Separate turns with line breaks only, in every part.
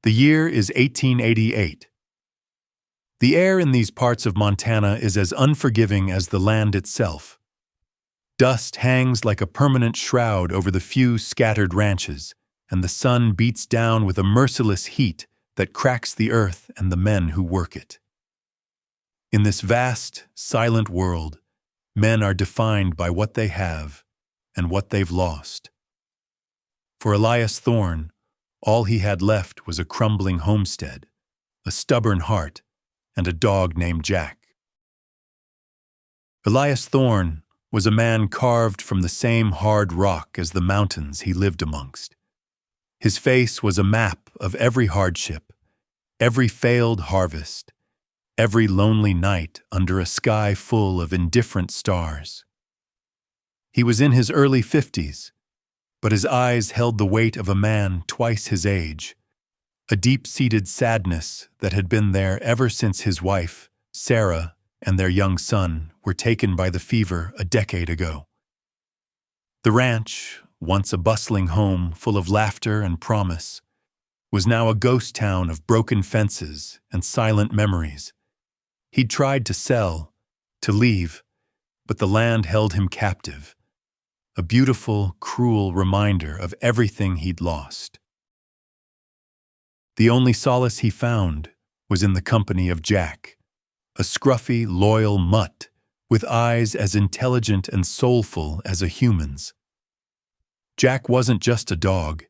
The year is 1888. The air in these parts of Montana is as unforgiving as the land itself. Dust hangs like a permanent shroud over the few scattered ranches, and the sun beats down with a merciless heat that cracks the earth and the men who work it. In this vast, silent world, men are defined by what they have and what they've lost. For Elias Thorne, all he had left was a crumbling homestead, a stubborn heart, and a dog named Jack. Elias Thorne was a man carved from the same hard rock as the mountains he lived amongst. His face was a map of every hardship, every failed harvest, every lonely night under a sky full of indifferent stars. He was in his early 50s, but his eyes held the weight of a man twice his age, a deep-seated sadness that had been there ever since his wife, Sarah, and their young son were taken by the fever a decade ago. The ranch, once a bustling home full of laughter and promise, was now a ghost town of broken fences and silent memories. He'd tried to sell, to leave, but the land held him captive, a beautiful, cruel reminder of everything he'd lost. The only solace he found was in the company of Jack, a scruffy, loyal mutt with eyes as intelligent and soulful as a human's. Jack wasn't just a dog.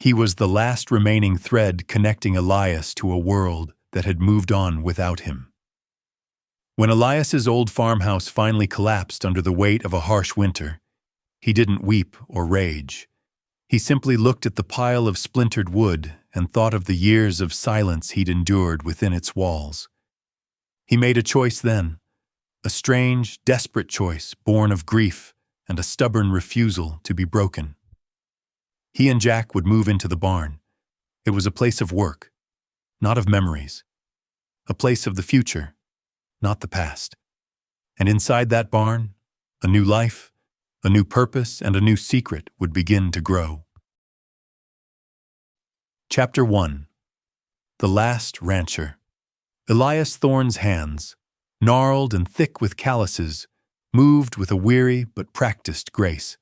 He was the last remaining thread connecting Elias to a world that had moved on without him. When Elias's old farmhouse finally collapsed under the weight of a harsh winter, he didn't weep or rage. He simply looked at the pile of splintered wood and thought of the years of silence he'd endured within its walls. He made a choice then, a strange, desperate choice born of grief and a stubborn refusal to be broken. He and Jack would move into the barn. It was a place of work, not of memories. A place of the future, not the past. And inside that barn, a new life, a new purpose, and a new secret would begin to grow. Chapter 1. The Last Rancher. Elias Thorne's hands, gnarled and thick with calluses, moved with a weary but practiced grace.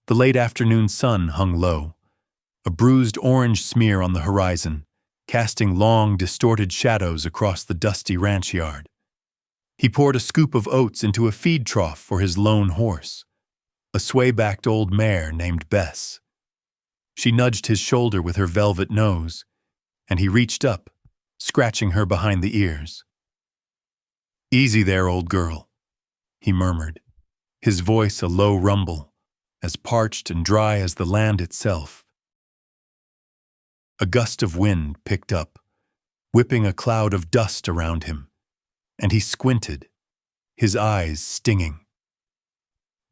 The late afternoon sun hung low, a bruised orange smear on the horizon, casting long, distorted shadows across the dusty ranch yard. He poured a scoop of oats into a feed trough for his lone horse, a sway-backed old mare named Bess. She nudged his shoulder with her velvet nose, and he reached up, scratching her behind the ears. "Easy there, old girl," he murmured, his voice a low rumble, as parched and dry as the land itself. A gust of wind picked up, whipping a cloud of dust around him, and he squinted, his eyes stinging.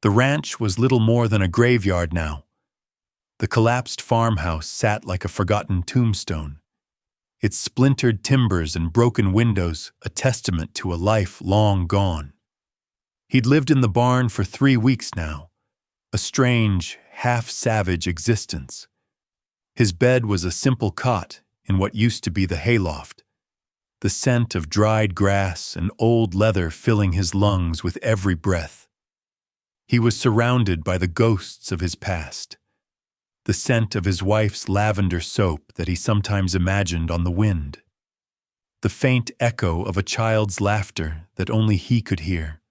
The ranch was little more than a graveyard now. The collapsed farmhouse sat like a forgotten tombstone, its splintered timbers and broken windows a testament to a life long gone. He'd lived in the barn for 3 weeks now, a strange, half-savage existence. His bed was a simple cot in what used to be the hayloft, the scent of dried grass and old leather filling his lungs with every breath. He was surrounded by the ghosts of his past, the scent of his wife's lavender soap that he sometimes imagined on the wind, the faint echo of a child's laughter that only he could hear.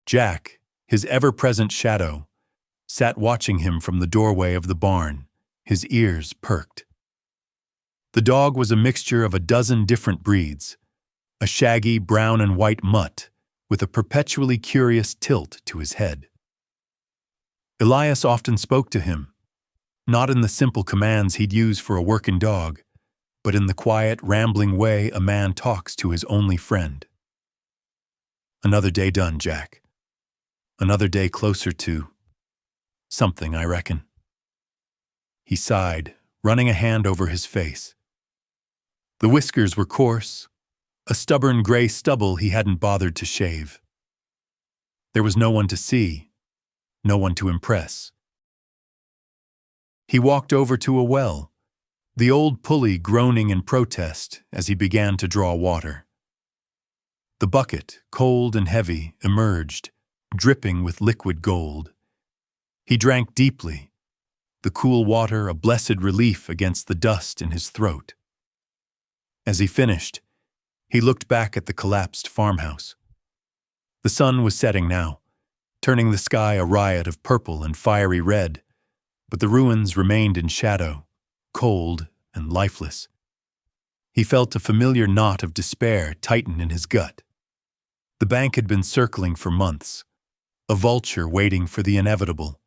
Jack, his ever-present shadow, sat watching him from the doorway of the barn, his ears perked. The dog was a mixture of a dozen different breeds, a shaggy brown and white mutt with a perpetually curious tilt to his head. Elias often spoke to him, not in the simple commands he'd use for a working dog, but in the quiet, rambling way a man talks to his only friend. "Another day done, Jack. Another day closer to something, I reckon." He sighed, running a hand over his face. The whiskers were coarse, a stubborn gray stubble he hadn't bothered to shave. There was no one to see, no one to impress. He walked over to a well, the old pulley groaning in protest as he began to draw water. The bucket, cold and heavy, emerged, dripping with liquid gold. He drank deeply, the cool water a blessed relief against the dust in his throat. As he finished, he looked back at the collapsed farmhouse. The sun was setting now, turning the sky a riot of purple and fiery red, but the ruins remained in shadow, cold and lifeless. He felt a familiar knot of despair tighten in his gut. The bank had been circling for months, a vulture waiting for the inevitable.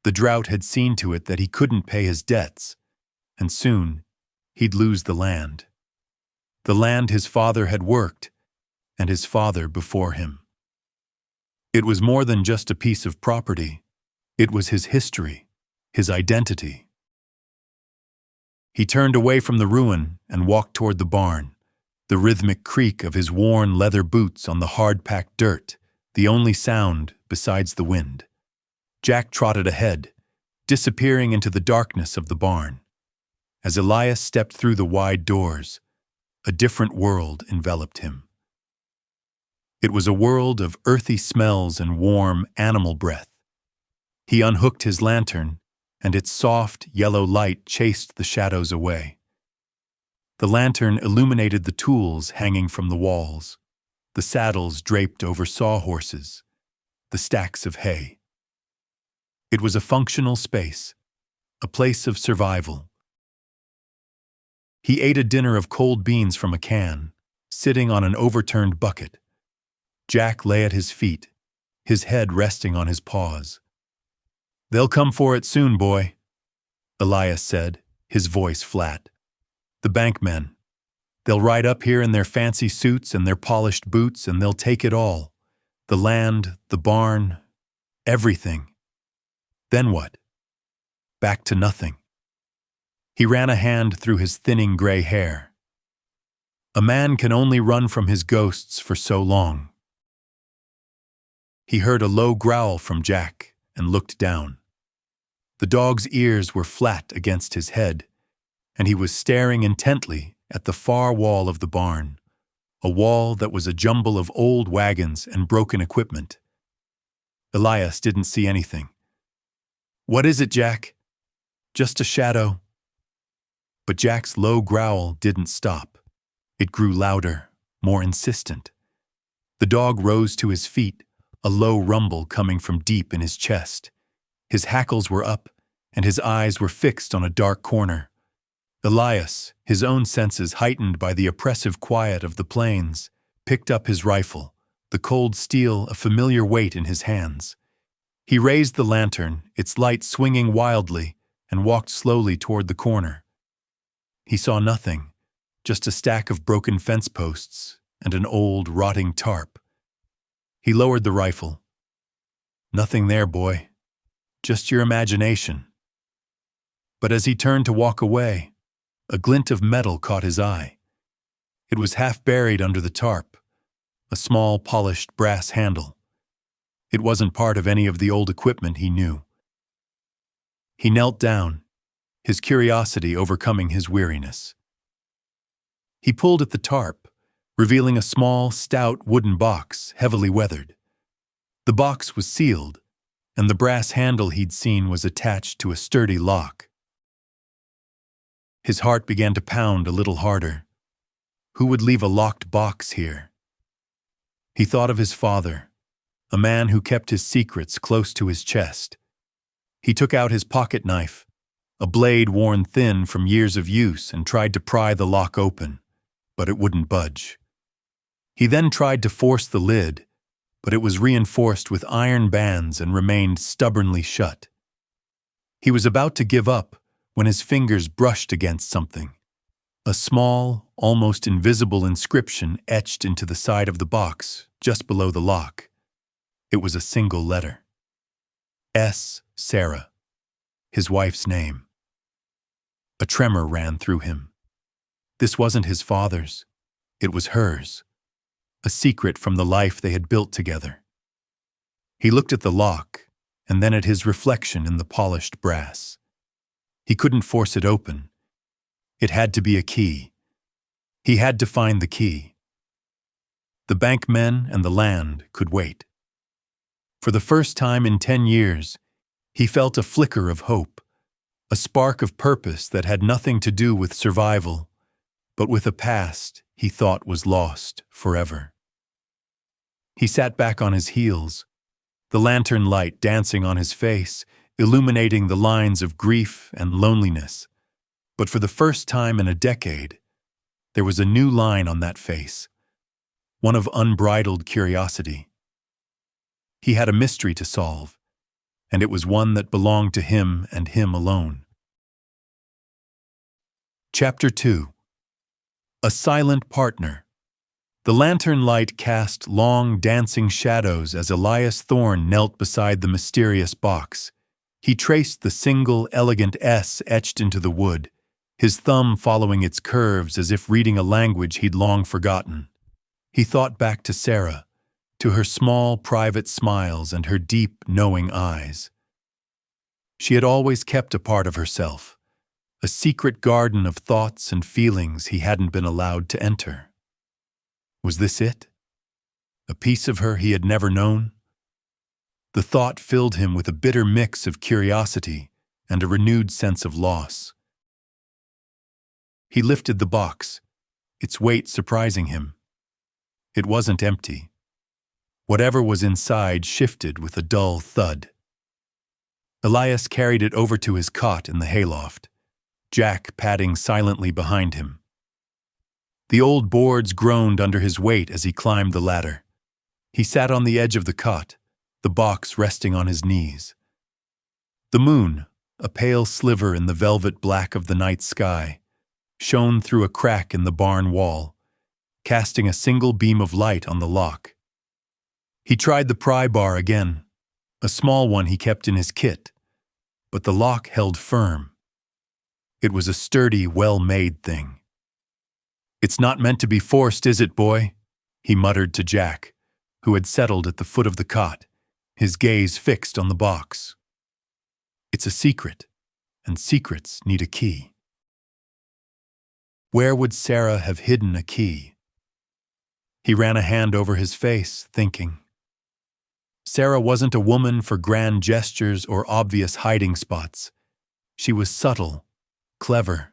The drought had seen to it that he couldn't pay his debts, and soon he'd lose the land his father had worked, and his father before him. It was more than just a piece of property. It was his history, his identity. He turned away from the ruin and walked toward the barn, the rhythmic creak of his worn leather boots on the hard-packed dirt, the only sound besides the wind. Jack trotted ahead, disappearing into the darkness of the barn. As Elias stepped through the wide doors, a different world enveloped him. It was a world of earthy smells and warm animal breath. He unhooked his lantern, and its soft, yellow light chased the shadows away. The lantern illuminated the tools hanging from the walls, the saddles draped over sawhorses, the stacks of hay. It was a functional space, a place of survival. He ate a dinner of cold beans from a can, sitting on an overturned bucket. Jack lay at his feet, his head resting on his paws. "They'll come for it soon, boy," Elias said, his voice flat. "The bankmen. They'll ride up here in their fancy suits and their polished boots, and they'll take it all. The land, the barn, everything. Then what? Back to nothing." He ran a hand through his thinning gray hair. A man can only run from his ghosts for so long. He heard a low growl from Jack and looked down. The dog's ears were flat against his head, and he was staring intently at the far wall of the barn, a wall that was a jumble of old wagons and broken equipment. Elias didn't see anything. "What is it, Jack?" "Just a shadow." But Jack's low growl didn't stop. It grew louder, more insistent. The dog rose to his feet, a low rumble coming from deep in his chest. His hackles were up, and his eyes were fixed on a dark corner. Elias, his own senses heightened by the oppressive quiet of the plains, picked up his rifle, the cold steel a familiar weight in his hands. He raised the lantern, its light swinging wildly, and walked slowly toward the corner. He saw nothing, just a stack of broken fence posts and an old, rotting tarp. He lowered the rifle. "Nothing there, boy. Just your imagination." But as he turned to walk away, a glint of metal caught his eye. It was half buried under the tarp, a small, polished brass handle. It wasn't part of any of the old equipment he knew. He knelt down, his curiosity overcoming his weariness. He pulled at the tarp, revealing a small, stout wooden box, heavily weathered. The box was sealed, and the brass handle he'd seen was attached to a sturdy lock. His heart began to pound a little harder. Who would leave a locked box here? He thought of his father, a man who kept his secrets close to his chest. He took out his pocket knife, a blade worn thin from years of use, and tried to pry the lock open, but it wouldn't budge. He then tried to force the lid, but it was reinforced with iron bands and remained stubbornly shut. He was about to give up when his fingers brushed against something. A small, almost invisible inscription etched into the side of the box, just below the lock. It was a single letter. S. Sarah, his wife's name. A tremor ran through him. This wasn't his father's. It was hers. A secret from the life they had built together. He looked at the lock, and then at his reflection in the polished brass. He couldn't force it open. It had to be a key. He had to find the key. The bank men and the land could wait. For the first time in 10 years, he felt a flicker of hope, a spark of purpose that had nothing to do with survival, but with a past he thought was lost forever. He sat back on his heels, the lantern light dancing on his face, illuminating the lines of grief and loneliness. But for the first time in a decade, there was a new line on that face, one of unbridled curiosity. He had a mystery to solve, and it was one that belonged to him and him alone. Chapter 2. A Silent Partner. The lantern light cast long, dancing shadows as Elias Thorne knelt beside the mysterious box. He traced the single, elegant S etched into the wood, his thumb following its curves as if reading a language he'd long forgotten. He thought back to Sarah, to her small, private smiles and her deep, knowing eyes. She had always kept a part of herself, a secret garden of thoughts and feelings he hadn't been allowed to enter. Was this it? A piece of her he had never known? The thought filled him with a bitter mix of curiosity and a renewed sense of loss. He lifted the box, its weight surprising him. It wasn't empty. Whatever was inside shifted with a dull thud. Elias carried it over to his cot in the hayloft, Jack padding silently behind him. The old boards groaned under his weight as he climbed the ladder. He sat on the edge of the cot, the box resting on his knees. The moon, a pale sliver in the velvet black of the night sky, shone through a crack in the barn wall, casting a single beam of light on the lock. He tried the pry bar again, a small one he kept in his kit, but the lock held firm. It was a sturdy, well-made thing. "It's not meant to be forced, is it, boy?" he muttered to Jack, who had settled at the foot of the cot, his gaze fixed on the box. "It's a secret, and secrets need a key." Where would Sarah have hidden a key? He ran a hand over his face, thinking. Sarah wasn't a woman for grand gestures or obvious hiding spots. She was subtle, clever.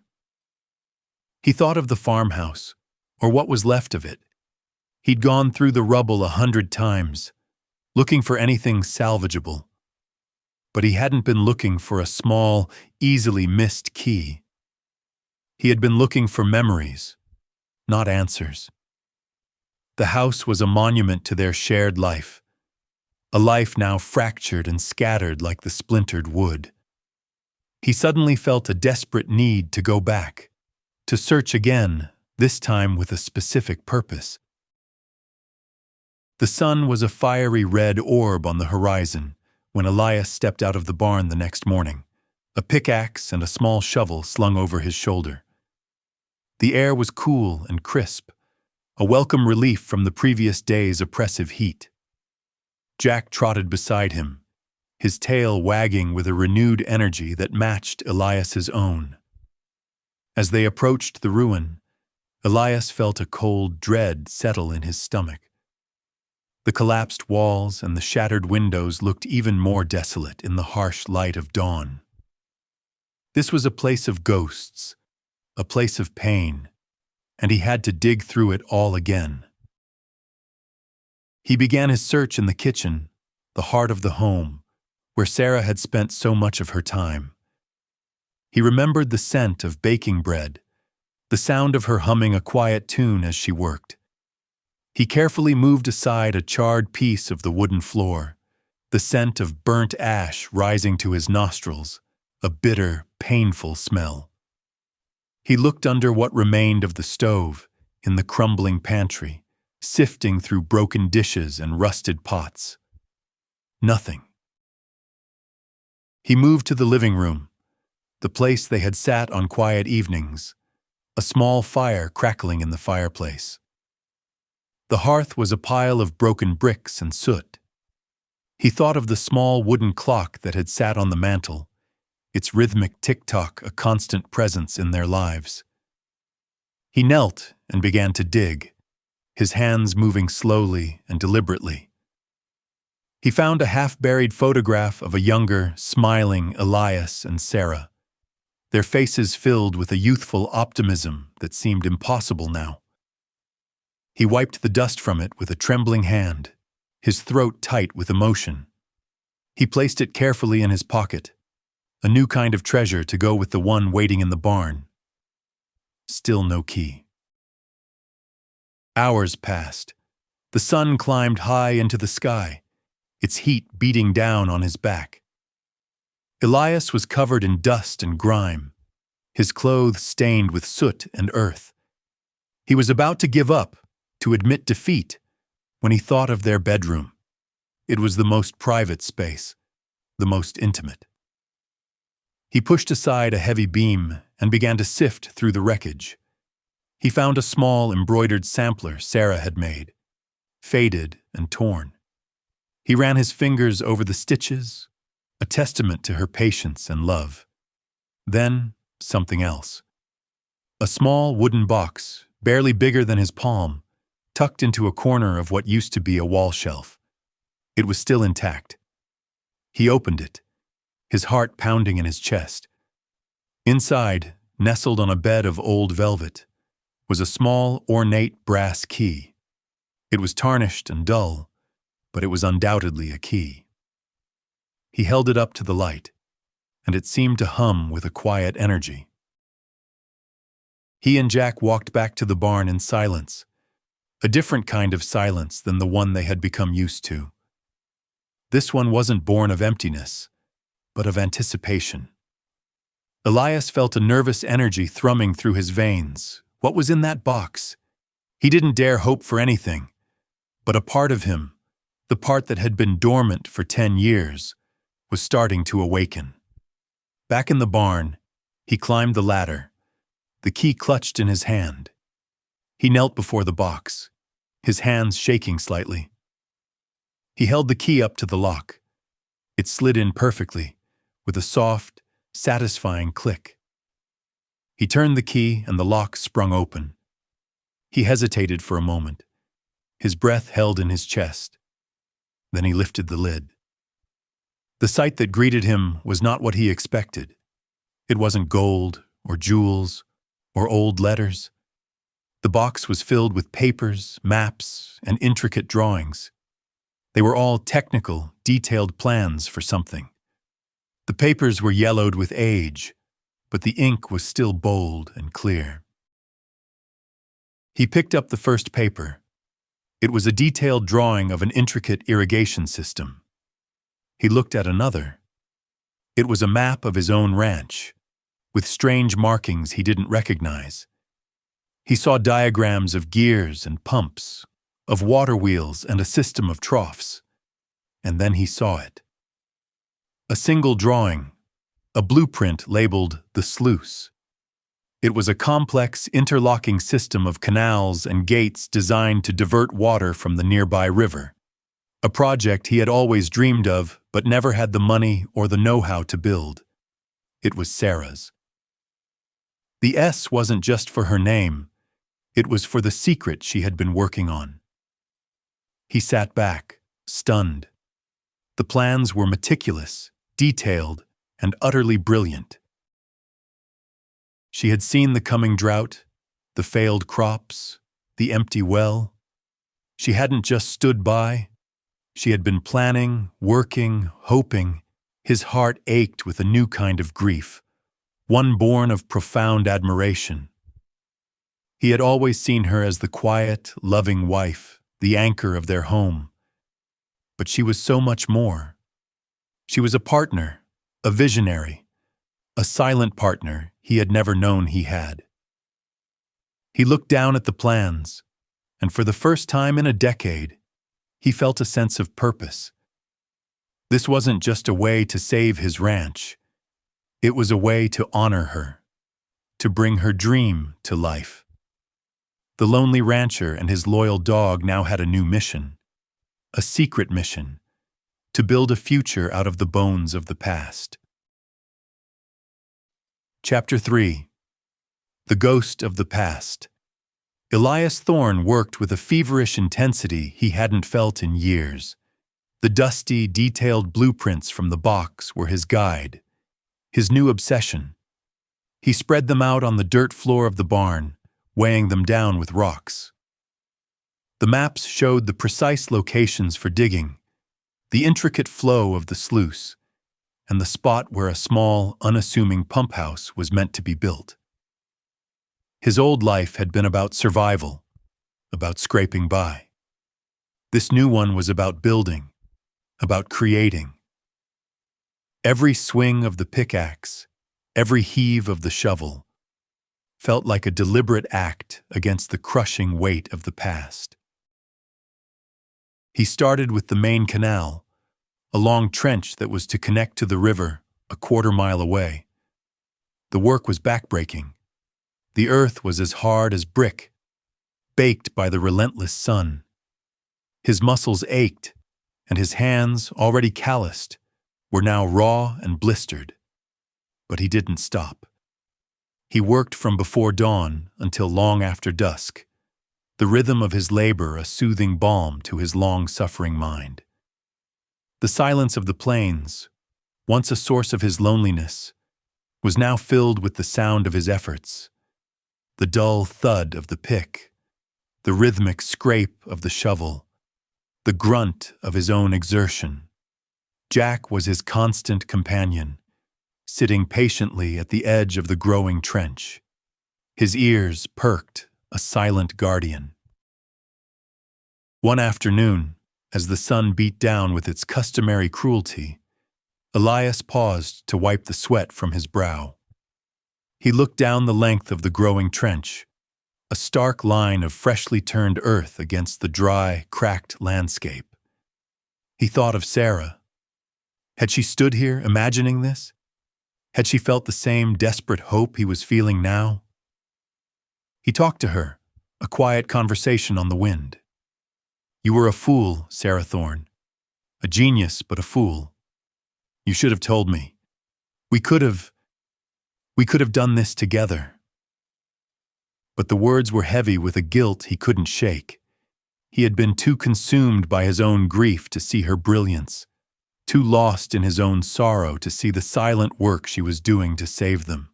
He thought of the farmhouse, or what was left of it. He'd gone through the rubble 100 times, looking for anything salvageable. But he hadn't been looking for a small, easily missed key. He had been looking for memories, not answers. The house was a monument to their shared life, a life now fractured and scattered like the splintered wood. He suddenly felt a desperate need to go back, to search again, this time with a specific purpose. The sun was a fiery red orb on the horizon when Elias stepped out of the barn the next morning, a pickaxe and a small shovel slung over his shoulder. The air was cool and crisp, a welcome relief from the previous day's oppressive heat. Jack trotted beside him, his tail wagging with a renewed energy that matched Elias's own. As they approached the ruin, Elias felt a cold dread settle in his stomach. The collapsed walls and the shattered windows looked even more desolate in the harsh light of dawn. This was a place of ghosts, a place of pain, and he had to dig through it all again. He began his search in the kitchen, the heart of the home, where Sarah had spent so much of her time. He remembered the scent of baking bread, the sound of her humming a quiet tune as she worked. He carefully moved aside a charred piece of the wooden floor, the scent of burnt ash rising to his nostrils, a bitter, painful smell. He looked under what remained of the stove, in the crumbling pantry, sifting through broken dishes and rusted pots. Nothing. He moved to the living room, the place they had sat on quiet evenings, a small fire crackling in the fireplace. The hearth was a pile of broken bricks and soot. He thought of the small wooden clock that had sat on the mantel, its rhythmic tick-tock a constant presence in their lives. He knelt and began to dig, his hands moving slowly and deliberately. He found a half-buried photograph of a younger, smiling Elias and Sarah, their faces filled with a youthful optimism that seemed impossible now. He wiped the dust from it with a trembling hand, his throat tight with emotion. He placed it carefully in his pocket, a new kind of treasure to go with the one waiting in the barn. Still no key. Hours passed. The sun climbed high into the sky, its heat beating down on his back. Elias was covered in dust and grime, his clothes stained with soot and earth. He was about to give up, to admit defeat, when he thought of their bedroom. It was the most private space, the most intimate. He pushed aside a heavy beam and began to sift through the wreckage. He found a small embroidered sampler Sarah had made, faded and torn. He ran his fingers over the stitches, a testament to her patience and love. Then, something else. A small wooden box, barely bigger than his palm, tucked into a corner of what used to be a wall shelf. It was still intact. He opened it, his heart pounding in his chest. Inside, nestled on a bed of old velvet, was a small, ornate brass key. It was tarnished and dull, but it was undoubtedly a key. He held it up to the light, and it seemed to hum with a quiet energy. He and Jack walked back to the barn in silence, a different kind of silence than the one they had become used to. This one wasn't born of emptiness, but of anticipation. Elias felt a nervous energy thrumming through his veins. What was in that box? He didn't dare hope for anything, but a part of him, the part that had been dormant for 10 years, was starting to awaken. Back in the barn, he climbed the ladder, the key clutched in his hand. He knelt before the box, his hands shaking slightly. He held the key up to the lock. It slid in perfectly, with a soft, satisfying click. He turned the key and the lock sprung open. He hesitated for a moment, his breath held in his chest. Then he lifted the lid. The sight that greeted him was not what he expected. It wasn't gold or jewels or old letters. The box was filled with papers, maps, and intricate drawings. They were all technical, detailed plans for something. The papers were yellowed with age, but the ink was still bold and clear. He picked up the first paper. It was a detailed drawing of an intricate irrigation system. He looked at another. It was a map of his own ranch, with strange markings he didn't recognize. He saw diagrams of gears and pumps, of water wheels and a system of troughs. And then he saw it. A single drawing, a blueprint labeled the sluice. It was a complex interlocking system of canals and gates designed to divert water from the nearby river. A project he had always dreamed of, but never had the money or the know-how to build. It was Sarah's. The S wasn't just for her name. It was for the secret she had been working on. He sat back, stunned. The plans were meticulous, detailed, and utterly brilliant. She had seen the coming drought, the failed crops, the empty well. She hadn't just stood by. She had been planning, working, hoping. His heart ached with a new kind of grief, one born of profound admiration. He had always seen her as the quiet, loving wife, the anchor of their home. But she was so much more. She was a partner, a visionary, a silent partner he had never known he had. He looked down at the plans, and for the first time in a decade, he felt a sense of purpose. This wasn't just a way to save his ranch. It was a way to honor her, to bring her dream to life. The lonely rancher and his loyal dog now had a new mission, a secret mission, to build a future out of the bones of the past. Chapter 3. The Ghost of the Past. Elias Thorne worked with a feverish intensity he hadn't felt in years. The dusty, detailed blueprints from the box were his guide, his new obsession. He spread them out on the dirt floor of the barn, weighing them down with rocks. The maps showed the precise locations for digging, the intricate flow of the sluice, and the spot where a small, unassuming pump house was meant to be built. His old life had been about survival, about scraping by. This new one was about building, about creating. Every swing of the pickaxe, every heave of the shovel, felt like a deliberate act against the crushing weight of the past. He started with the main canal, a long trench that was to connect to the river a quarter-mile away. The work was backbreaking. The earth was as hard as brick, baked by the relentless sun. His muscles ached, and his hands, already calloused, were now raw and blistered. But he didn't stop. He worked from before dawn until long after dusk, the rhythm of his labor a soothing balm to his long-suffering mind. The silence of the plains, once a source of his loneliness, was now filled with the sound of his efforts, the dull thud of the pick, the rhythmic scrape of the shovel, the grunt of his own exertion. Jack was his constant companion, sitting patiently at the edge of the growing trench, his ears perked, a silent guardian. One afternoon, as the sun beat down with its customary cruelty, Elias paused to wipe the sweat from his brow. He looked down the length of the growing trench, a stark line of freshly turned earth against the dry, cracked landscape. He thought of Sarah. Had she stood here imagining this? Had she felt the same desperate hope he was feeling now? He talked to her, a quiet conversation on the wind. "You were a fool, Sarah Thorne. A genius, but a fool. You should have told me. We could have done this together." But the words were heavy with a guilt he couldn't shake. He had been too consumed by his own grief to see her brilliance, too lost in his own sorrow to see the silent work she was doing to save them.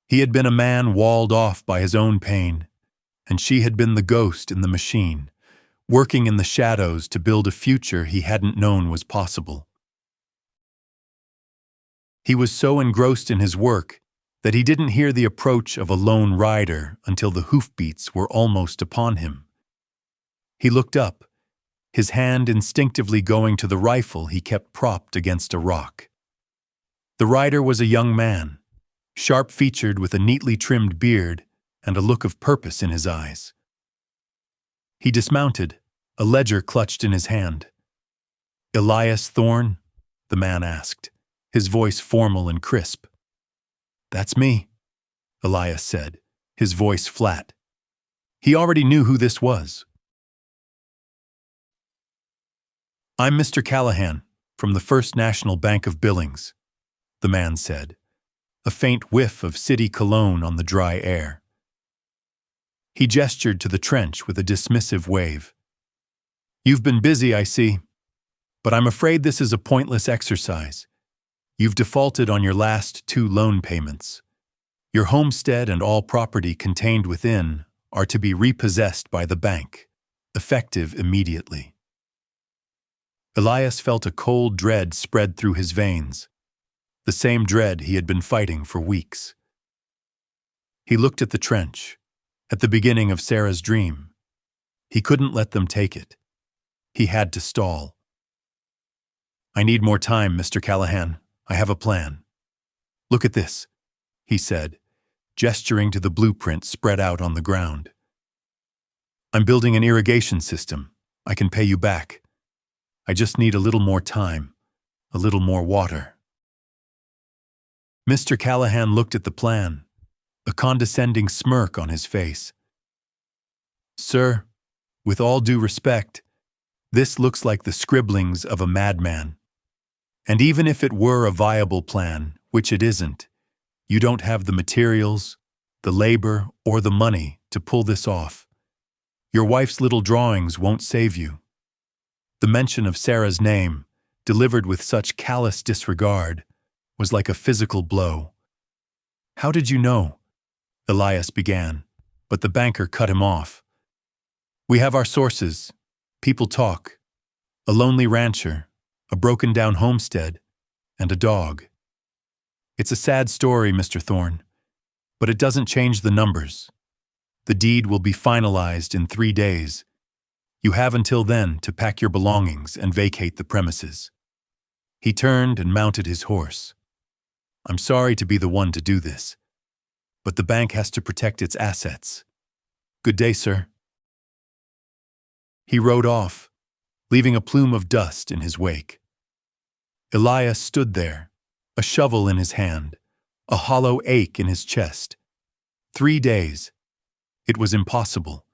He had been a man walled off by his own pain, and she had been the ghost in the machine, working in the shadows to build a future he hadn't known was possible. He was so engrossed in his work that he didn't hear the approach of a lone rider until the hoofbeats were almost upon him. He looked up, his hand instinctively going to the rifle he kept propped against a rock. The rider was a young man, sharp-featured with a neatly trimmed beard and a look of purpose in his eyes. He dismounted, a ledger clutched in his hand. "Elias Thorne?" the man asked, his voice formal and crisp. "That's me," Elias said, his voice flat. He already knew who this was. "I'm Mr. Callahan, from the First National Bank of Billings," the man said, a faint whiff of city cologne on the dry air. He gestured to the trench with a dismissive wave. "You've been busy, I see, but I'm afraid this is a pointless exercise. You've defaulted on your last 2 loan payments. Your homestead and all property contained within are to be repossessed by the bank, effective immediately." Elias felt a cold dread spread through his veins, the same dread he had been fighting for weeks. He looked at the trench, at the beginning of Sarah's dream. He couldn't let them take it. He had to stall. "I need more time, Mr. Callahan. I have a plan. Look at this," he said, gesturing to the blueprint spread out on the ground. "I'm building an irrigation system. I can pay you back. I just need a little more time, a little more water." Mr. Callahan looked at the plan, a condescending smirk on his face. "Sir, with all due respect, this looks like the scribblings of a madman. And even if it were a viable plan, which it isn't, you don't have the materials, the labor, or the money to pull this off. Your wife's little drawings won't save you." The mention of Sarah's name, delivered with such callous disregard, was like a physical blow. "How did you know?" Elias began, but the banker cut him off. "We have our sources. People talk. A lonely rancher, a broken-down homestead, and a dog. It's a sad story, Mr. Thorne, but it doesn't change the numbers. The deed will be finalized in 3 days. You have until then to pack your belongings and vacate the premises." He turned and mounted his horse. "I'm sorry to be the one to do this, but the bank has to protect its assets. Good day, sir." He rode off, leaving a plume of dust in his wake. Elias stood there, a shovel in his hand, a hollow ache in his chest. 3 days. It was impossible.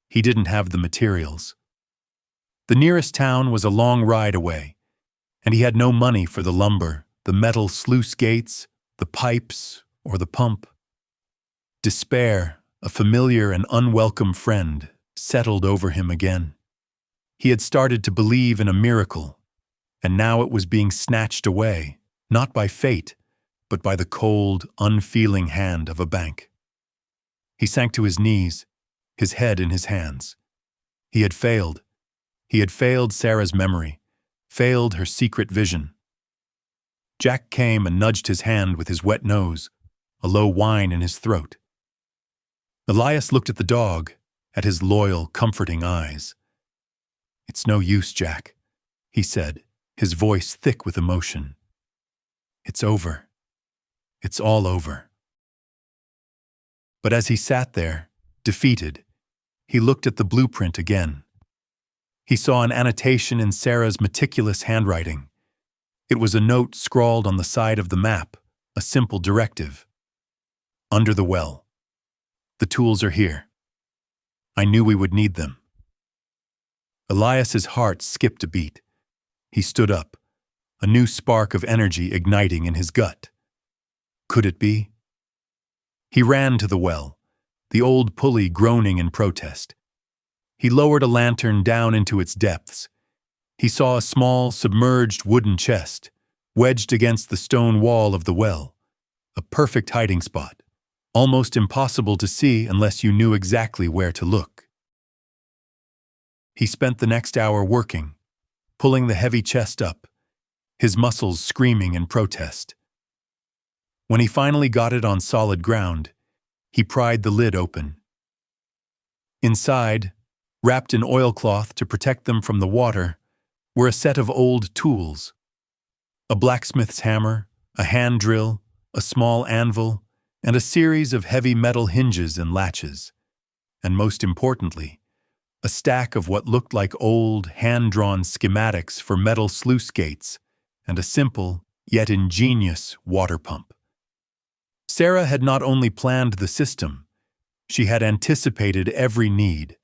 He didn't have the materials. The nearest town was a long ride away, and he had no money for the lumber, the metal sluice gates, the pipes, or the pump. Despair, a familiar and unwelcome friend, settled over him again. He had started to believe in a miracle, and now it was being snatched away, not by fate, but by the cold, unfeeling hand of a bank. He sank to his knees, his head in his hands. He had failed. He had failed Sarah's memory, failed her secret vision. Jack came and nudged his hand with his wet nose, a low whine in his throat. Elias looked at the dog, at his loyal, comforting eyes. "It's no use, Jack," he said, his voice thick with emotion. "It's over. It's all over." But as he sat there, defeated, he looked at the blueprint again. He saw an annotation in Sarah's meticulous handwriting. It was a note scrawled on the side of the map, a simple directive. "Under the well. The tools are here. I knew we would need them." Elias's heart skipped a beat. He stood up, a new spark of energy igniting in his gut. Could it be? He ran to the well, the old pulley groaning in protest. He lowered a lantern down into its depths. He saw a small, submerged wooden chest, wedged against the stone wall of the well, a perfect hiding spot, almost impossible to see unless you knew exactly where to look. He spent the next hour working, pulling the heavy chest up, his muscles screaming in protest. When he finally got it on solid ground, he pried the lid open. Inside, wrapped in oilcloth to protect them from the water, were a set of old tools: a blacksmith's hammer, a hand drill, a small anvil, and a series of heavy metal hinges and latches. And most importantly, a stack of what looked like old, hand-drawn schematics for metal sluice gates and a simple, yet ingenious, water pump. Sarah had not only planned the system, she had anticipated every need.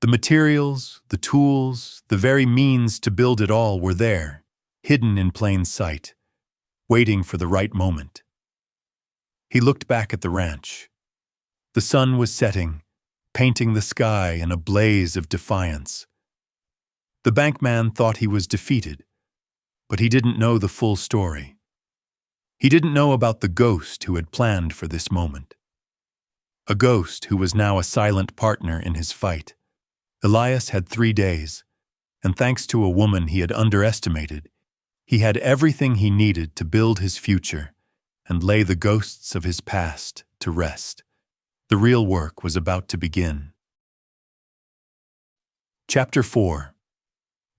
The materials, the tools, the very means to build it all were there, hidden in plain sight, waiting for the right moment. He looked back at the ranch. The sun was setting, painting the sky in a blaze of defiance. The bankman thought he was defeated, but he didn't know the full story. He didn't know about the ghost who had planned for this moment. A ghost who was now a silent partner in his fight. Elias had 3 days, and thanks to a woman he had underestimated, he had everything he needed to build his future and lay the ghosts of his past to rest. The real work was about to begin. Chapter 4.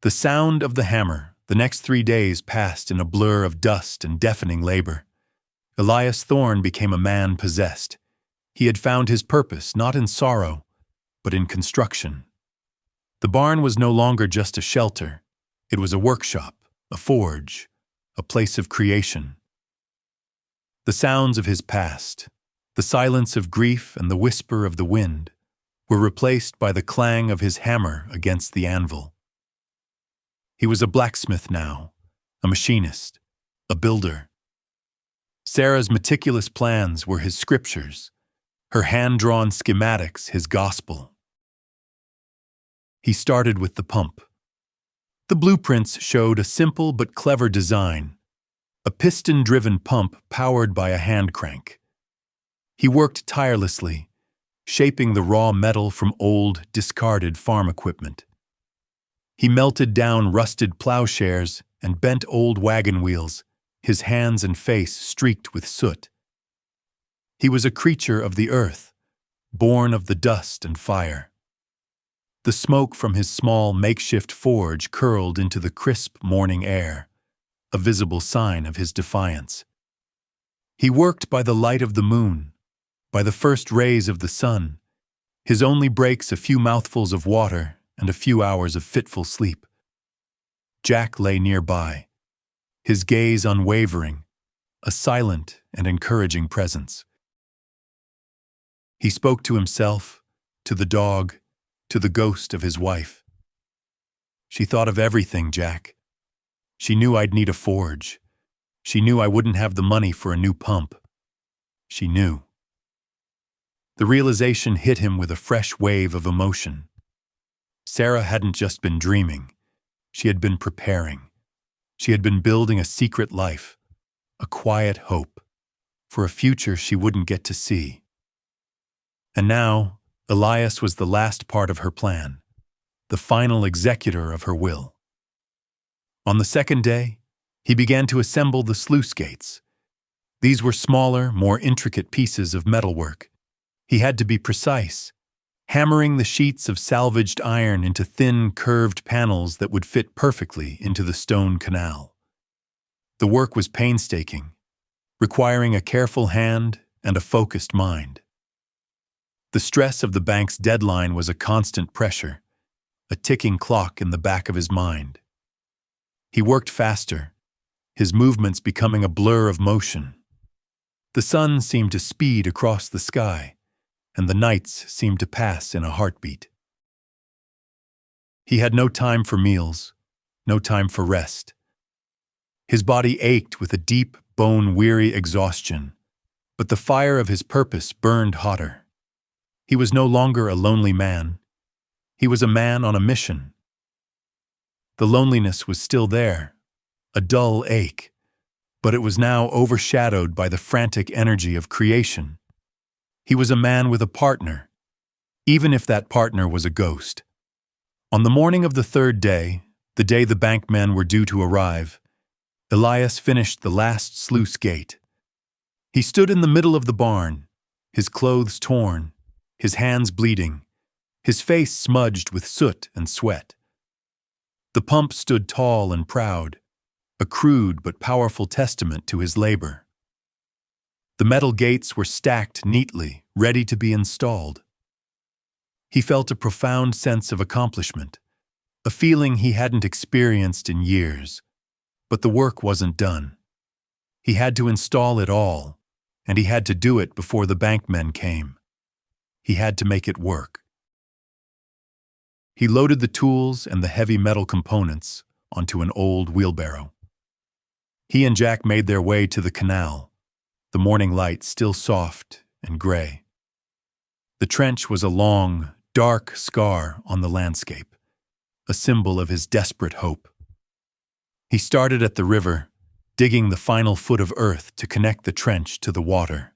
The sound of the hammer. The next 3 days passed in a blur of dust and deafening labor. Elias Thorne became a man possessed. He had found his purpose not in sorrow, but in construction. The barn was no longer just a shelter. It was a workshop, a forge, a place of creation. The sounds of his past, the silence of grief and the whisper of the wind, were replaced by the clang of his hammer against the anvil. He was a blacksmith now, a machinist, a builder. Sarah's meticulous plans were his scriptures, her hand-drawn schematics his gospel. He started with the pump. The blueprints showed a simple but clever design, a piston-driven pump powered by a hand crank. He worked tirelessly, shaping the raw metal from old, discarded farm equipment. He melted down rusted plowshares and bent old wagon wheels, his hands and face streaked with soot. He was a creature of the earth, born of the dust and fire. The smoke from his small makeshift forge curled into the crisp morning air, a visible sign of his defiance. He worked by the light of the moon, by the first rays of the sun, his only breaks a few mouthfuls of water and a few hours of fitful sleep. Jack lay nearby, his gaze unwavering, a silent and encouraging presence. He spoke to himself, to the dog, to the ghost of his wife. She thought of everything, Jack. She knew I'd need a forge. She knew I wouldn't have the money for a new pump. She knew. The realization hit him with a fresh wave of emotion. Sarah hadn't just been dreaming. She had been preparing. She had been building a secret life, a quiet hope, for a future she wouldn't get to see. And now, Elias was the last part of her plan, the final executor of her will. On the second day, he began to assemble the sluice gates. These were smaller, more intricate pieces of metalwork. He had to be precise, hammering the sheets of salvaged iron into thin, curved panels that would fit perfectly into the stone canal. The work was painstaking, requiring a careful hand and a focused mind. The stress of the bank's deadline was a constant pressure, a ticking clock in the back of his mind. He worked faster, his movements becoming a blur of motion. The sun seemed to speed across the sky, and the nights seemed to pass in a heartbeat. He had no time for meals, no time for rest. His body ached with a deep, bone-weary exhaustion, but the fire of his purpose burned hotter. He was no longer a lonely man. He was a man on a mission. The loneliness was still there, a dull ache, but it was now overshadowed by the frantic energy of creation. He was a man with a partner, even if that partner was a ghost. On the morning of the third day, the day the bankmen were due to arrive, Elias finished the last sluice gate. He stood in the middle of the barn, his clothes torn, his hands bleeding, his face smudged with soot and sweat. The pump stood tall and proud, a crude but powerful testament to his labor. The metal gates were stacked neatly, ready to be installed. He felt a profound sense of accomplishment, a feeling he hadn't experienced in years. But the work wasn't done. He had to install it all, and he had to do it before the bankmen came. He had to make it work. He loaded the tools and the heavy metal components onto an old wheelbarrow. He and Jack made their way to the canal, the morning light still soft and gray. The trench was a long, dark scar on the landscape, a symbol of his desperate hope. He started at the river, digging the final foot of earth to connect the trench to the water.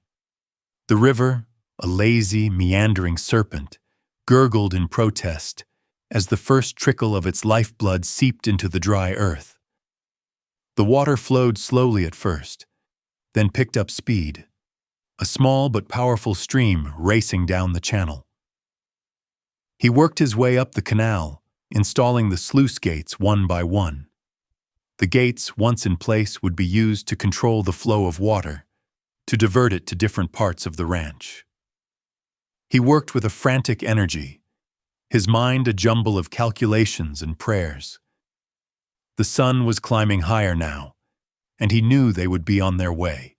The river, a lazy, meandering serpent, gurgled in protest as the first trickle of its lifeblood seeped into the dry earth. The water flowed slowly at first, then picked up speed, a small but powerful stream racing down the channel. He worked his way up the canal, installing the sluice gates one by one. The gates, once in place, would be used to control the flow of water, to divert it to different parts of the ranch. He worked with a frantic energy, his mind a jumble of calculations and prayers. The sun was climbing higher now, and he knew they would be on their way.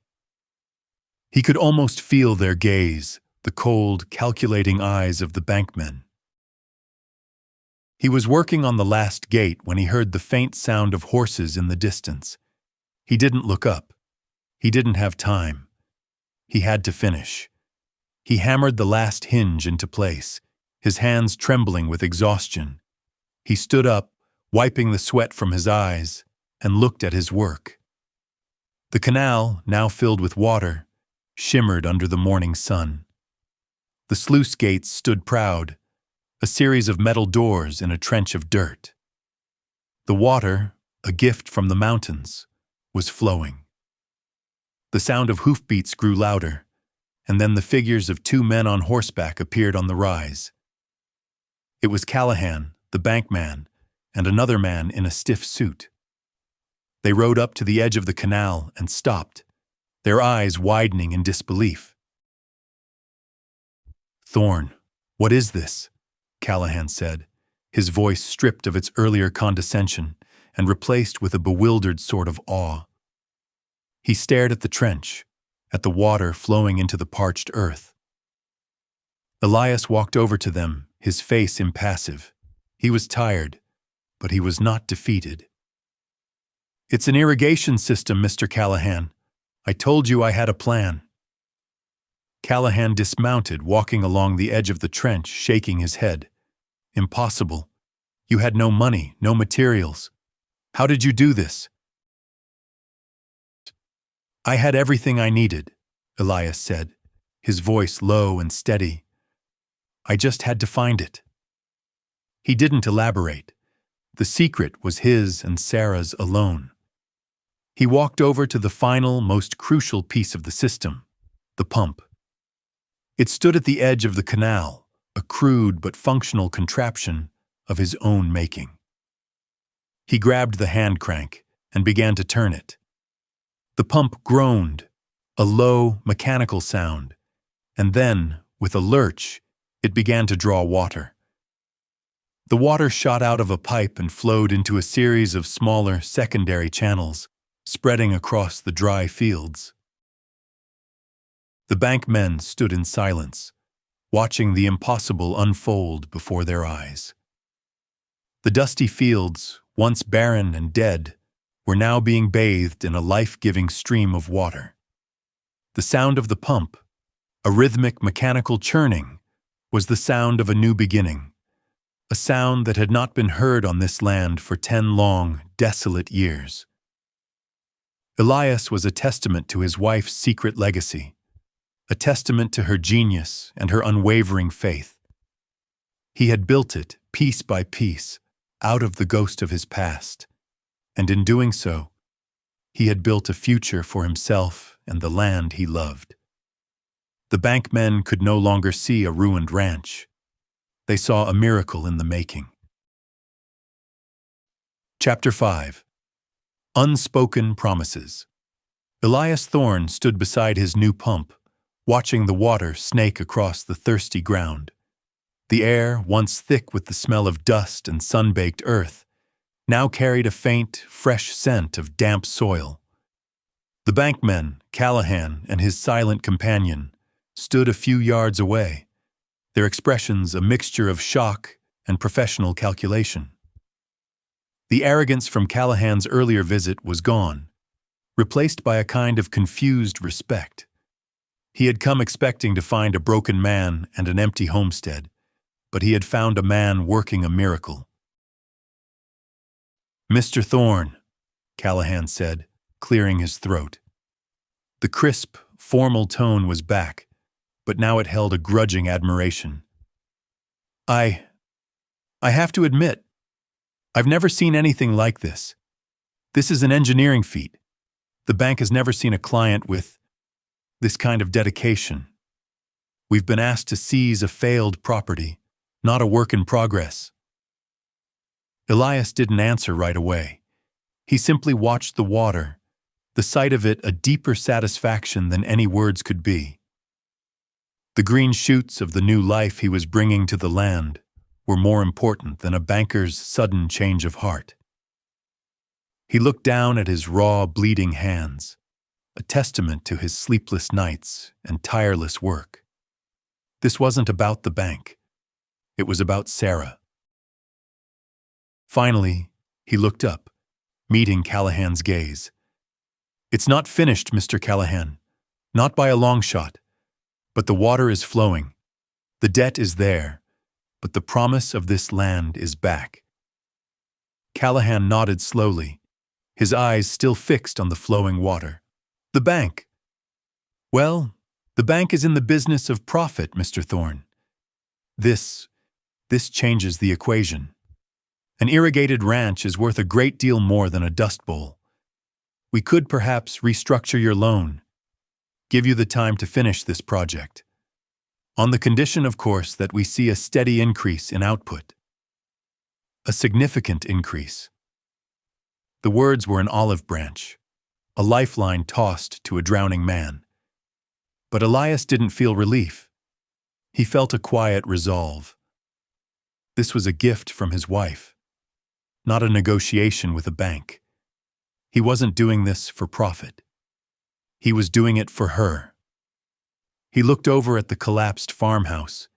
He could almost feel their gaze, the cold, calculating eyes of the bankmen. He was working on the last gate when he heard the faint sound of horses in the distance. He didn't look up. He didn't have time. He had to finish. He hammered the last hinge into place, his hands trembling with exhaustion. He stood up, wiping the sweat from his eyes, and looked at his work. The canal, now filled with water, shimmered under the morning sun. The sluice gates stood proud, a series of metal doors in a trench of dirt. The water, a gift from the mountains, was flowing. The sound of hoofbeats grew louder, and then the figures of two men on horseback appeared on the rise. It was Callahan, the bankman, and another man in a stiff suit. They rode up to the edge of the canal and stopped, their eyes widening in disbelief. "Thorne, what is this?" Callahan said, his voice stripped of its earlier condescension and replaced with a bewildered sort of awe. He stared at the trench, at the water flowing into the parched earth. Elias walked over to them, his face impassive. He was tired, but he was not defeated. "It's an irrigation system, Mr. Callahan. I told you I had a plan." Callahan dismounted, walking along the edge of the trench, shaking his head. "Impossible. You had no money, no materials. How did you do this?" "I had everything I needed," Elias said, his voice low and steady. "I just had to find it." He didn't elaborate. The secret was his and Sarah's alone. He walked over to the final, most crucial piece of the system, the pump. It stood at the edge of the canal, a crude but functional contraption of his own making. He grabbed the hand crank and began to turn it. The pump groaned, a low, mechanical sound, and then, with a lurch, it began to draw water. The water shot out of a pipe and flowed into a series of smaller, secondary channels, spreading across the dry fields. The bankmen stood in silence, watching the impossible unfold before their eyes. The dusty fields, once barren and dead, were now being bathed in a life-giving stream of water. The sound of the pump, a rhythmic mechanical churning, was the sound of a new beginning, a sound that had not been heard on this land for 10 long, desolate years. Elias was a testament to his wife's secret legacy, a testament to her genius and her unwavering faith. He had built it, piece by piece, out of the ghost of his past, and in doing so, he had built a future for himself and the land he loved. The bankmen could no longer see a ruined ranch. They saw a miracle in the making. Chapter 5. Unspoken Promises. Elias Thorne stood beside his new pump, watching the water snake across the thirsty ground. The air, once thick with the smell of dust and sun-baked earth, now carried a faint, fresh scent of damp soil. The bankmen, Callahan and his silent companion, stood a few yards away, their expressions a mixture of shock and professional calculation. The arrogance from Callahan's earlier visit was gone, replaced by a kind of confused respect. He had come expecting to find a broken man and an empty homestead, but he had found a man working a miracle. "Mr. Thorne," Callahan said, clearing his throat. The crisp, formal tone was back, but now it held a grudging admiration. I have to admit, I've never seen anything like this. This is an engineering feat. The bank has never seen a client with this kind of dedication. We've been asked to seize a failed property, not a work in progress." Elias didn't answer right away. He simply watched the water, the sight of it a deeper satisfaction than any words could be. The green shoots of the new life he was bringing to the land were more important than a banker's sudden change of heart. He looked down at his raw, bleeding hands, a testament to his sleepless nights and tireless work. This wasn't about the bank. It was about Sarah. Finally, he looked up, meeting Callahan's gaze. "It's not finished, Mr. Callahan. Not by a long shot. But the water is flowing. The debt is there, but the promise of this land is back. Callahan nodded slowly, his eyes still fixed on the flowing water. The bank. Well, the bank is in the business of profit, Mr. Thorne. This changes the equation. An irrigated ranch is worth a great deal more than a dust bowl. We could perhaps restructure your loan, give you the time to finish this project. On the condition, of course, that we see a steady increase in output. A significant increase. The words were an olive branch, a lifeline tossed to a drowning man. But Elias didn't feel relief. He felt a quiet resolve. This was a gift from his wife, not a negotiation with a bank. He wasn't doing this for profit. He was doing it for her. He looked over at the collapsed farmhouse,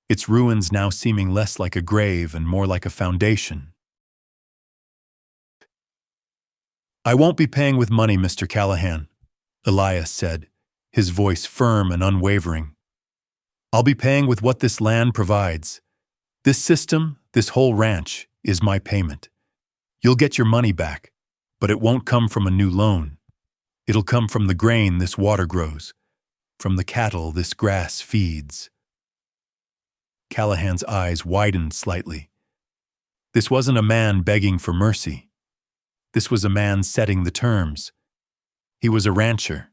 its ruins now seeming less like a grave and more like a foundation. I won't be paying with money, Mr. Callahan, Elias said, his voice firm and unwavering. I'll be paying with what this land provides. This system, this whole ranch, is my payment. You'll get your money back, but it won't come from a new loan. It'll come from the grain this water grows, from the cattle this grass feeds. Callahan's eyes widened slightly. This wasn't a man begging for mercy. This was a man setting the terms. He was a rancher,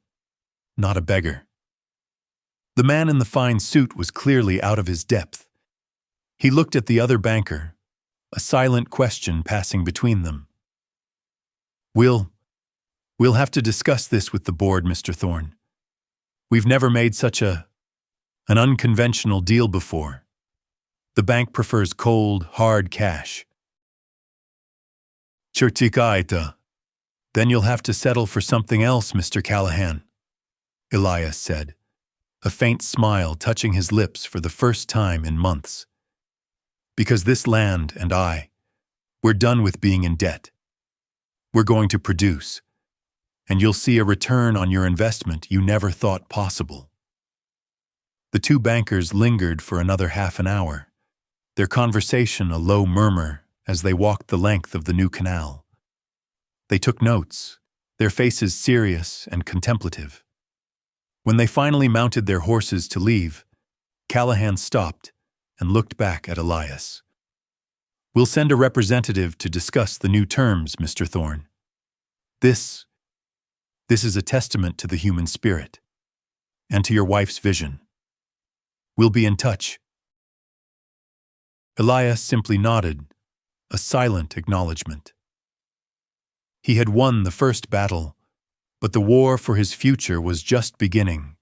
not a beggar. The man in the fine suit was clearly out of his depth. He looked at the other banker, a silent question passing between them. We'll have to discuss this with the board, Mr. Thorne. We've never made such an unconventional deal before. The bank prefers cold, hard cash. Chirtikaita. Then you'll have to settle for something else, Mr. Callahan, Elias said, a faint smile touching his lips for the first time in months. Because this land and we're done with being in debt. We're going to produce, and you'll see a return on your investment you never thought possible. The two bankers lingered for another half an hour, their conversation a low murmur as they walked the length of the new canal. They took notes, their faces serious and contemplative. When they finally mounted their horses to leave, Callahan stopped and looked back at Elias. We'll send a representative to discuss the new terms, Mr. Thorne. This is a testament to the human spirit and to your wife's vision. We'll be in touch. Elias simply nodded, a silent acknowledgement. He had won the first battle, but the war for his future was just beginning.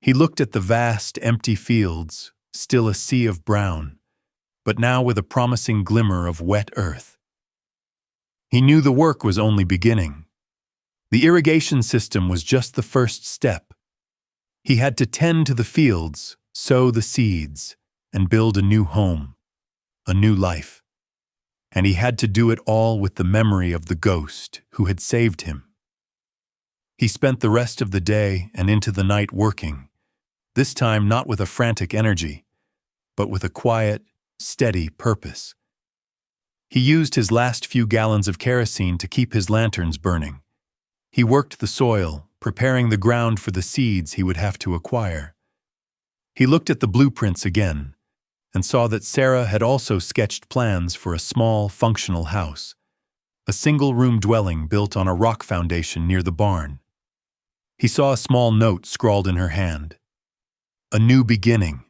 He looked at the vast, empty fields, still a sea of brown, but now with a promising glimmer of wet earth. He knew the work was only beginning. The irrigation system was just the first step. He had to tend to the fields, sow the seeds, and build a new home, a new life. And he had to do it all with the memory of the ghost who had saved him. He spent the rest of the day and into the night working, this time not with a frantic energy, but with a quiet, steady purpose. He used his last few gallons of kerosene to keep his lanterns burning. He worked the soil, preparing the ground for the seeds he would have to acquire. He looked at the blueprints again and saw that Sarah had also sketched plans for a small, functional house, a single-room dwelling built on a rock foundation near the barn. He saw a small note scrawled in her hand. A new beginning.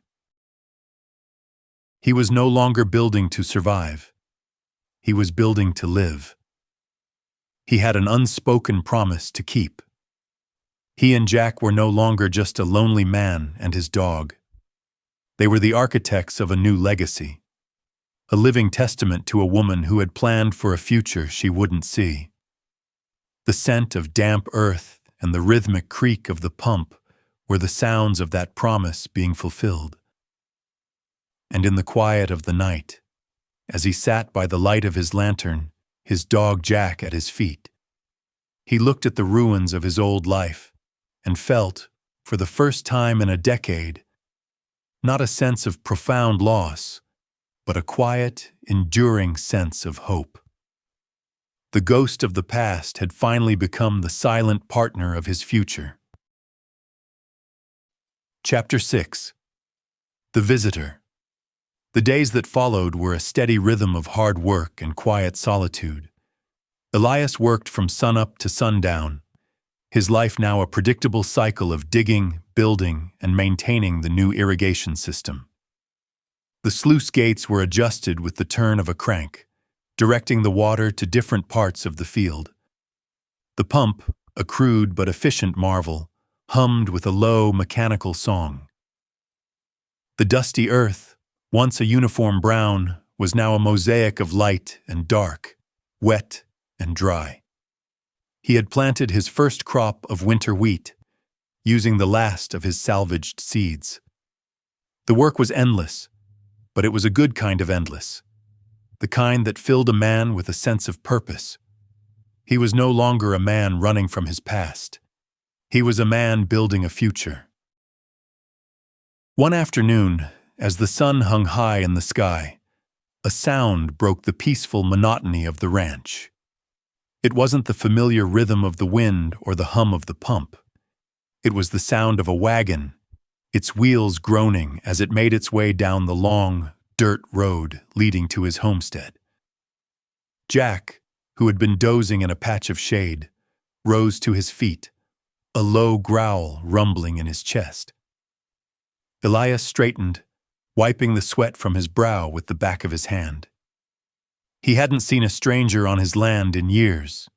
He was no longer building to survive. He was building to live. He had an unspoken promise to keep. He and Jack were no longer just a lonely man and his dog. They were the architects of a new legacy, a living testament to a woman who had planned for a future she wouldn't see. The scent of damp earth and the rhythmic creak of the pump were the sounds of that promise being fulfilled. And in the quiet of the night, as he sat by the light of his lantern, his dog Jack at his feet, he looked at the ruins of his old life and felt, for the first time in a decade, not a sense of profound loss, but a quiet, enduring sense of hope. The ghost of the past had finally become the silent partner of his future. Chapter 6. The Visitor. The days that followed were a steady rhythm of hard work and quiet solitude. Elias worked from sunup to sundown, his life now a predictable cycle of digging, building, and maintaining the new irrigation system. The sluice gates were adjusted with the turn of a crank, directing the water to different parts of the field. The pump, a crude but efficient marvel, hummed with a low, mechanical song. The dusty earth, once a uniform brown, was now a mosaic of light and dark, wet and dry. He had planted his first crop of winter wheat, using the last of his salvaged seeds. The work was endless, but it was a good kind of endless, the kind that filled a man with a sense of purpose. He was no longer a man running from his past. He was a man building a future. One afternoon, as the sun hung high in the sky, a sound broke the peaceful monotony of the ranch. It wasn't the familiar rhythm of the wind or the hum of the pump. It was the sound of a wagon, its wheels groaning as it made its way down the long, dirt road leading to his homestead. Jack, who had been dozing in a patch of shade, rose to his feet, a low growl rumbling in his chest. Elias straightened, wiping the sweat from his brow with the back of his hand. He hadn't seen a stranger on his land in years,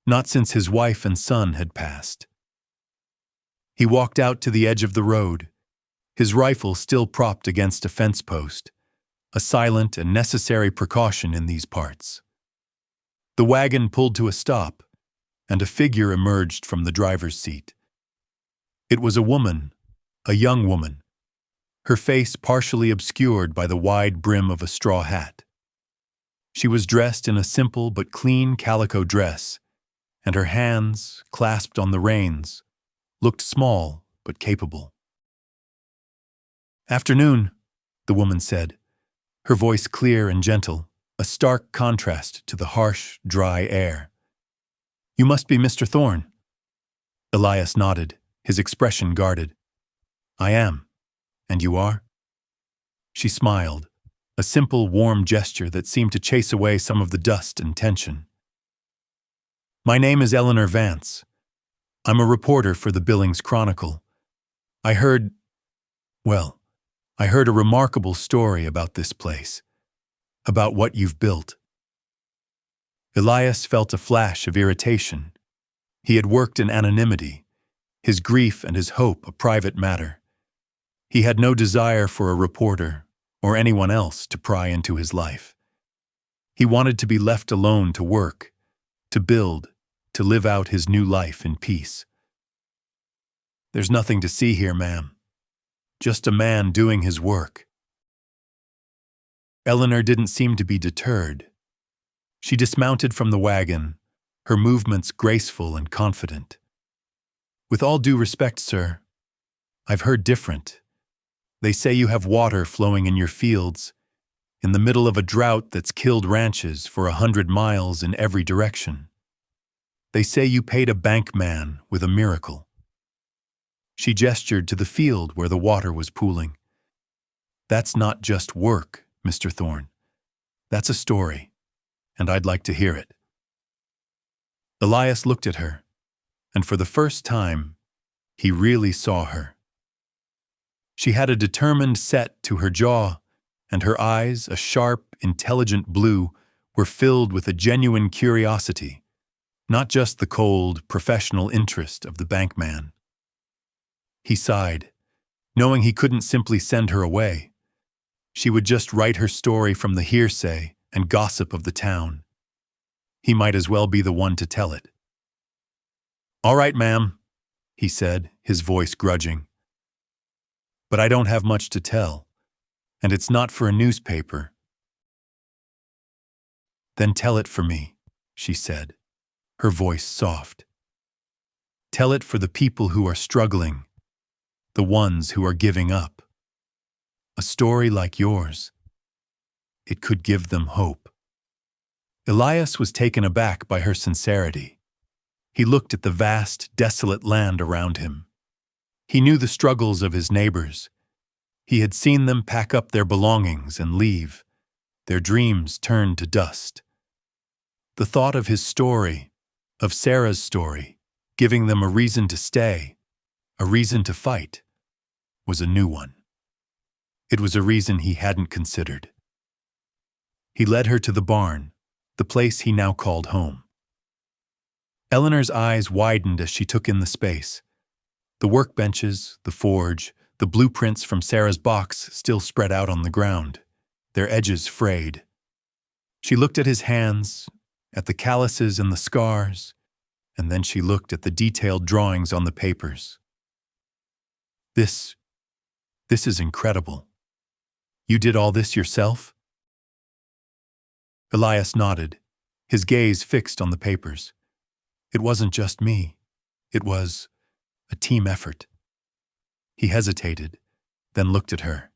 not since his wife and son had passed. He walked out to the edge of the road, his rifle still propped against a fence post, a silent and necessary precaution in these parts. The wagon pulled to a stop, and a figure emerged from the driver's seat. It was a woman, a young woman, her face partially obscured by the wide brim of a straw hat. She was dressed in a simple but clean calico dress, and her hands, clasped on the reins, looked small but capable. "Afternoon," the woman said, her voice clear and gentle, a stark contrast to the harsh, dry air. "You must be Mr. Thorne." Elias nodded, his expression guarded. "I am. And you are?" She smiled, a simple, warm gesture that seemed to chase away some of the dust and tension. "My name is Eleanor Vance. I'm a reporter for the Billings Chronicle. I heard a remarkable story about this place, about what you've built." Elias felt a flash of irritation. He had worked in anonymity, his grief and his hope a private matter. He had no desire for a reporter or anyone else to pry into his life. He wanted to be left alone to work, to build, to live out his new life in peace. "There's nothing to see here, ma'am. Just a man doing his work." Eleanor didn't seem to be deterred. She dismounted from the wagon, her movements graceful and confident. "With all due respect, sir, I've heard different. They say you have water flowing in your fields, in the middle of a drought that's killed ranches for 100 miles in every direction. They say you paid a bank man with a miracle." She gestured to the field where the water was pooling. "That's not just work, Mr. Thorne. That's a story, and I'd like to hear it." Elias looked at her, and for the first time, he really saw her. She had a determined set to her jaw, and her eyes, a sharp, intelligent blue, were filled with a genuine curiosity, not just the cold, professional interest of the bankman. He sighed, knowing he couldn't simply send her away. She would just write her story from the hearsay and gossip of the town. He might as well be the one to tell it. "All right, ma'am," he said, his voice grudging. "But I don't have much to tell, and it's not for a newspaper." "Then tell it for me," she said, her voice soft. "Tell it for the people who are struggling, the ones who are giving up. A story like yours. It could give them hope. Elias was taken aback by her sincerity. He looked at the vast, desolate land around him. He knew the struggles of his neighbors. He had seen them pack up their belongings and leave, their dreams turned to dust. The thought of his story, of Sarah's story, giving them a reason to stay, a reason to fight, was a new one. It was a reason he hadn't considered. He led her to the barn, the place he now called home. Eleanor's eyes widened as she took in the space. The workbenches, the forge, the blueprints from Sarah's box still spread out on the ground, their edges frayed. She looked at his hands, at the calluses and the scars, and then she looked at the detailed drawings on the papers. This is incredible. You did all this yourself? Elias nodded, his gaze fixed on the papers. It wasn't just me. It was a team effort. He hesitated, then looked at her.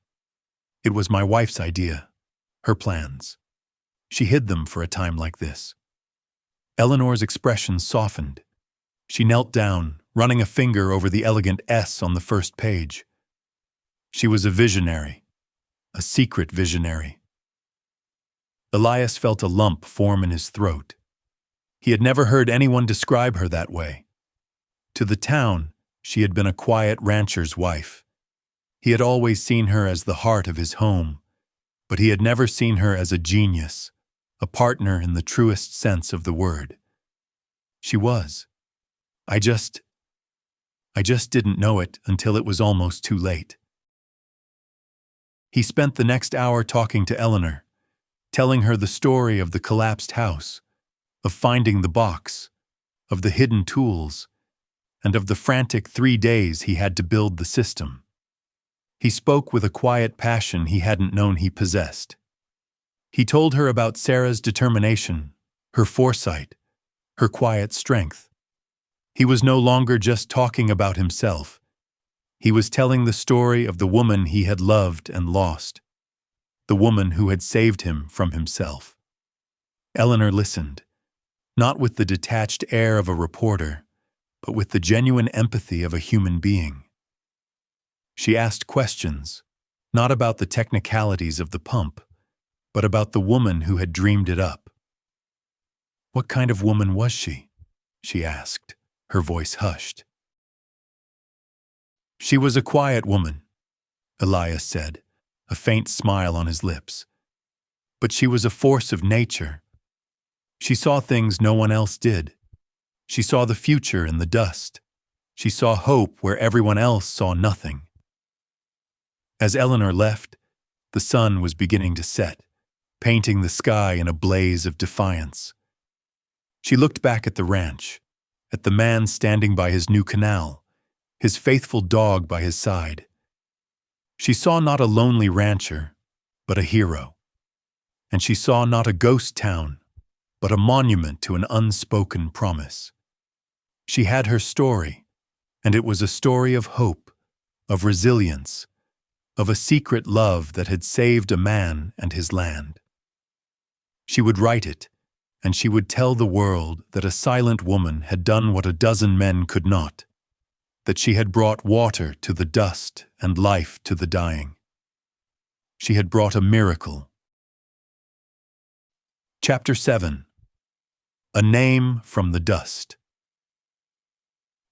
It was my wife's idea, her plans. She hid them for a time like this. Eleanor's expression softened. She knelt down, running a finger over the elegant S on the first page. She was a visionary, a secret visionary. Elias felt a lump form in his throat. He had never heard anyone describe her that way. To the town, she had been a quiet rancher's wife. He had always seen her as the heart of his home, but he had never seen her as a genius, a partner in the truest sense of the word. She was. I just didn't know it until it was almost too late. He spent the next hour talking to Eleanor, telling her the story of the collapsed house, of finding the box, of the hidden tools, and of the frantic 3 days he had to build the system. He spoke with a quiet passion he hadn't known he possessed. He told her about Sarah's determination, her foresight, her quiet strength. He was no longer just talking about himself. He was telling the story of the woman he had loved and lost, the woman who had saved him from himself. Eleanor listened, not with the detached air of a reporter, but with the genuine empathy of a human being. She asked questions, not about the technicalities of the pump, but about the woman who had dreamed it up. What kind of woman was she? She asked, her voice hushed. She was a quiet woman, Elias said, a faint smile on his lips. But she was a force of nature. She saw things no one else did. She saw the future in the dust. She saw hope where everyone else saw nothing. As Eleanor left, the sun was beginning to set, painting the sky in a blaze of defiance. She looked back at the ranch, at the man standing by his new canal, his faithful dog by his side. She saw not a lonely rancher, but a hero. And she saw not a ghost town, but a monument to an unspoken promise. She had her story, and it was a story of hope, of resilience, of a secret love that had saved a man and his land. She would write it, and she would tell the world that a silent woman had done what a dozen men could not, that she had brought water to the dust and life to the dying. She had brought a miracle. Chapter 7. A Name from the Dust.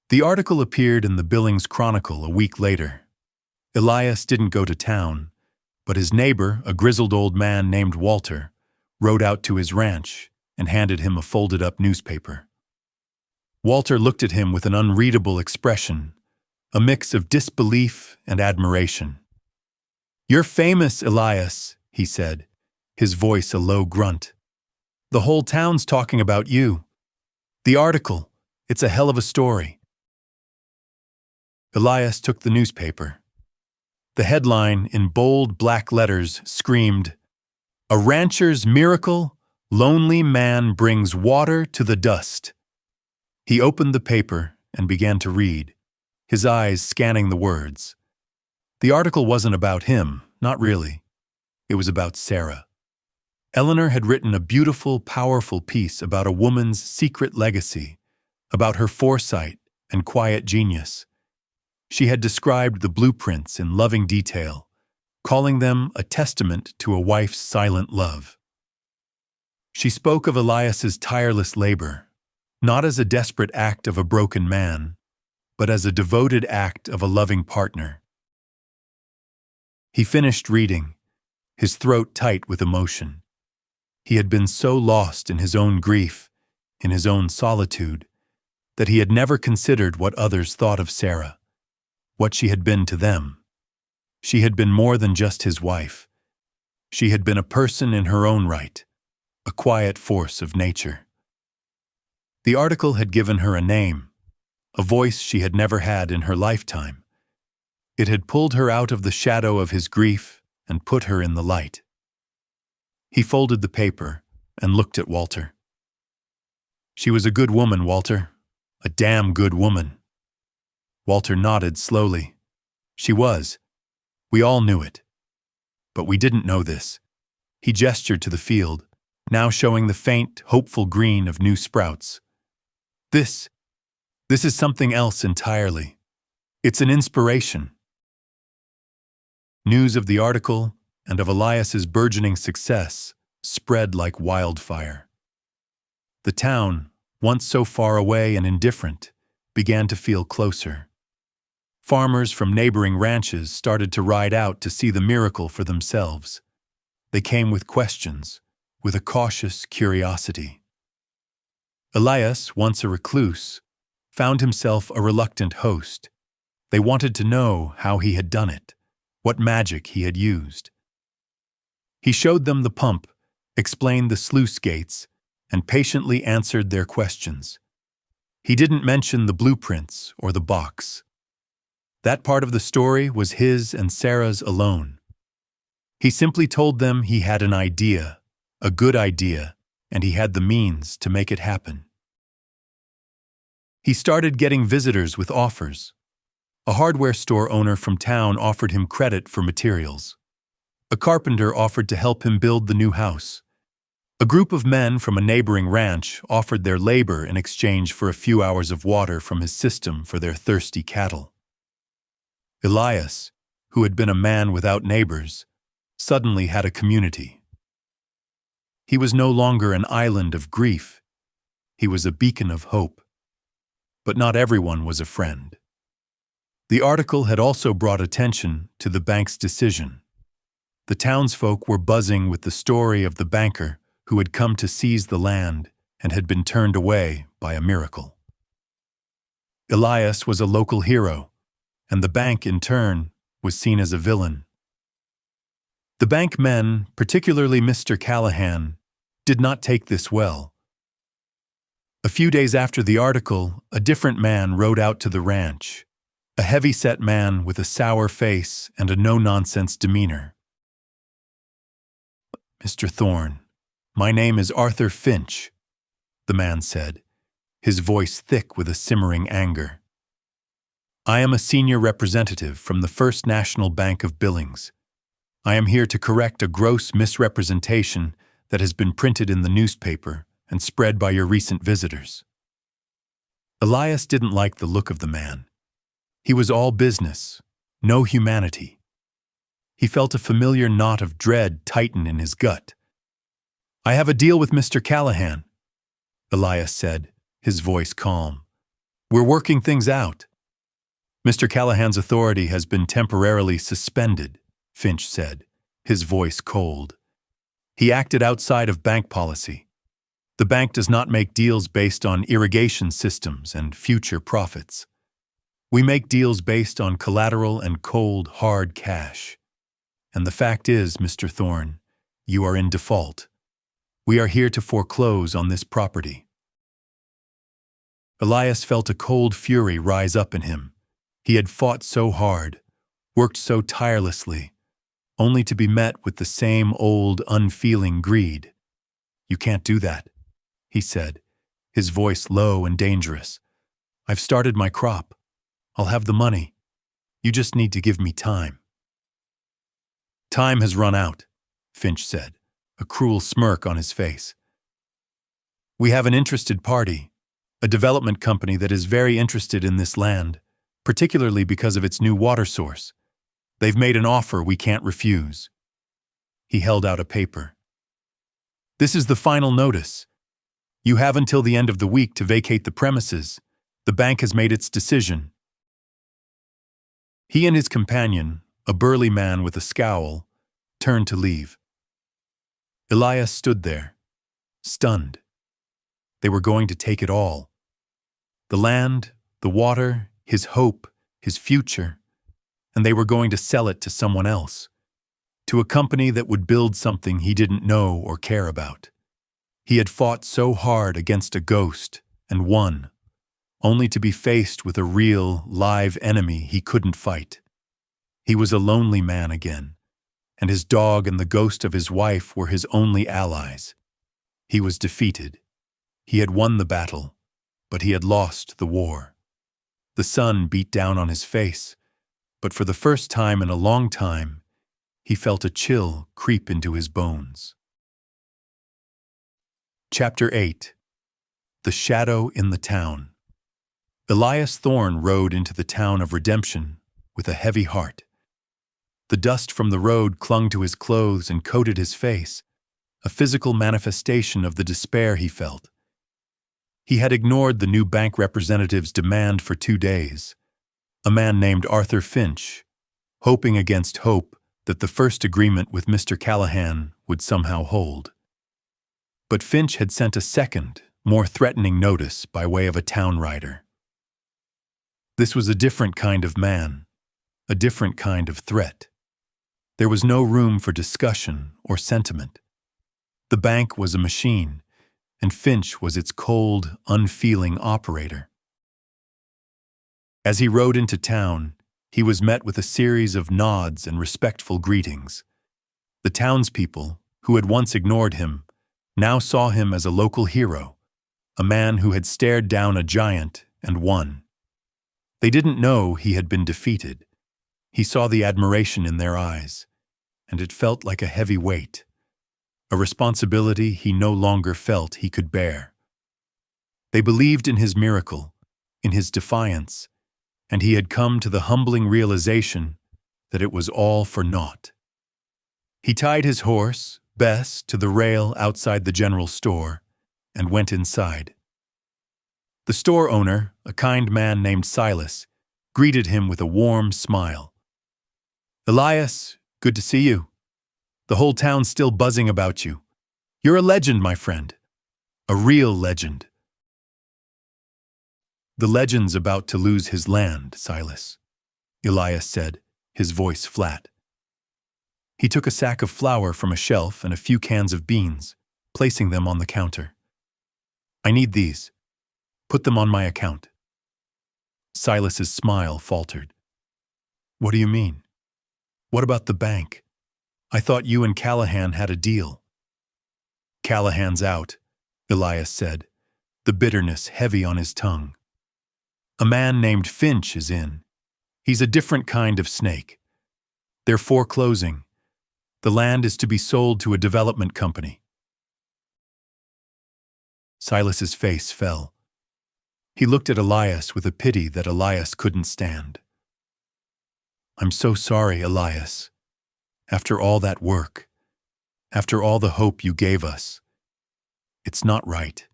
The article appeared in the Billings Chronicle a week later. Elias didn't go to town, but his neighbor, a grizzled old man named Walter, rode out to his ranch and handed him a folded-up newspaper. Walter looked at him with an unreadable expression, a mix of disbelief and admiration. "You're famous, Elias," he said, his voice a low grunt. "The whole town's talking about you. The article, it's a hell of a story." Elias took the newspaper. The headline, in bold black letters, screamed, "A rancher's miracle, lonely man brings water to the dust." He opened the paper and began to read, his eyes scanning the words. The article wasn't about him, not really. It was about Sarah. Eleanor had written a beautiful, powerful piece about a woman's secret legacy, about her foresight and quiet genius. She had described the blueprints in loving detail, calling them a testament to a wife's silent love. She spoke of Elias's tireless labor, not as a desperate act of a broken man, but as a devoted act of a loving partner. He finished reading, his throat tight with emotion. He had been so lost in his own grief, in his own solitude, that he had never considered what others thought of Sarah, what she had been to them. She had been more than just his wife. She had been a person in her own right, a quiet force of nature. The article had given her a name, a voice she had never had in her lifetime. It had pulled her out of the shadow of his grief and put her in the light. He folded the paper and looked at Walter. "She was a good woman, Walter. A damn good woman." Walter nodded slowly. "She was. We all knew it. But we didn't know this." He gestured to the field, now showing the faint, hopeful green of new sprouts. This is something else entirely. It's an inspiration." News of the article and of Elias's burgeoning success spread like wildfire. The town, once so far away and indifferent, began to feel closer. Farmers from neighboring ranches started to ride out to see the miracle for themselves. They came with questions, with a cautious curiosity. Elias, once a recluse, found himself a reluctant host. They wanted to know how he had done it, what magic he had used. He showed them the pump, explained the sluice gates, and patiently answered their questions. He didn't mention the blueprints or the box. That part of the story was his and Sarah's alone. He simply told them he had an idea, a good idea, and he had the means to make it happen. He started getting visitors with offers. A hardware store owner from town offered him credit for materials. A carpenter offered to help him build the new house. A group of men from a neighboring ranch offered their labor in exchange for a few hours of water from his system for their thirsty cattle. Elias, who had been a man without neighbors, suddenly had a community. He was no longer an island of grief. He was a beacon of hope. But not everyone was a friend. The article had also brought attention to the bank's decision. The townsfolk were buzzing with the story of the banker who had come to seize the land and had been turned away by a miracle. Elias was a local hero, and the bank, in turn, was seen as a villain. The bank men, particularly Mr. Callahan, did not take this well. A few days after the article, a different man rode out to the ranch, a heavy-set man with a sour face and a no-nonsense demeanor. "Mr. Thorne, my name is Arthur Finch," the man said, his voice thick with a simmering anger. "I am a senior representative from the First National Bank of Billings. I am here to correct a gross misrepresentation that has been printed in the newspaper and spread by your recent visitors." Elias didn't like the look of the man. He was all business, no humanity. He felt a familiar knot of dread tighten in his gut. "I have a deal with Mr. Callahan," Elias said, his voice calm. "We're working things out." "Mr. Callahan's authority has been temporarily suspended," Finch said, his voice cold. "He acted outside of bank policy. The bank does not make deals based on irrigation systems and future profits. We make deals based on collateral and cold, hard cash. And the fact is, Mr. Thorne, you are in default. We are here to foreclose on this property." Elias felt a cold fury rise up in him. He had fought so hard, worked so tirelessly, only to be met with the same old, unfeeling greed. "You can't do that," he said, his voice low and dangerous. "I've started my crop. I'll have the money. You just need to give me time." Time has run out, Finch said, a cruel smirk on his face. We have an interested party, a development company that is very interested in this land, particularly because of its new water source. They've made an offer we can't refuse. He held out a paper. This is the final notice. You have until the end of the week to vacate the premises. The bank has made its decision. He and his companion, a burly man with a scowl, turned to leave. Elias stood there, stunned. They were going to take it all. The land, the water, his hope, his future, and they were going to sell it to someone else, to a company that would build something he didn't know or care about. He had fought so hard against a ghost and won, only to be faced with a real, live enemy he couldn't fight. He was a lonely man again, and his dog and the ghost of his wife were his only allies. He was defeated. He had won the battle, but he had lost the war. The sun beat down on his face, but for the first time in a long time, he felt a chill creep into his bones. Chapter 8. The Shadow in the Town. Elias Thorne rode into the town of Redemption with a heavy heart. The dust from the road clung to his clothes and coated his face, a physical manifestation of the despair he felt. He had ignored the new bank representative's demand for 2 days, a man named Arthur Finch, hoping against hope that the first agreement with Mr. Callahan would somehow hold. But Finch had sent a second, more threatening notice by way of a town rider. This was a different kind of man, a different kind of threat. There was no room for discussion or sentiment. The bank was a machine, and Finch was its cold, unfeeling operator. As he rode into town, he was met with a series of nods and respectful greetings. The townspeople, who had once ignored him, now saw him as a local hero, a man who had stared down a giant and won. They didn't know he had been defeated. He saw the admiration in their eyes, and it felt like a heavy weight, a responsibility he no longer felt he could bear. They believed in his miracle, in his defiance, and he had come to the humbling realization that it was all for naught. He tied his horse, Bess, to the rail outside the general store and went inside. The store owner, a kind man named Silas, greeted him with a warm smile. "Elias, good to see you. The whole town's still buzzing about you. You're a legend, my friend. A real legend." "The legend's about to lose his land, Silas," Elias said, his voice flat. He took a sack of flour from a shelf and a few cans of beans, placing them on the counter. "I need these. Put them on my account." Silas's smile faltered. "What do you mean? What about the bank? I thought you and Callahan had a deal." "Callahan's out," Elias said, the bitterness heavy on his tongue. "A man named Finch is in. He's a different kind of snake. They're foreclosing. The land is to be sold to a development company." Silas's face fell. He looked at Elias with a pity that Elias couldn't stand. "I'm so sorry, Elias. After all that work, after all the hope you gave us, it's not right."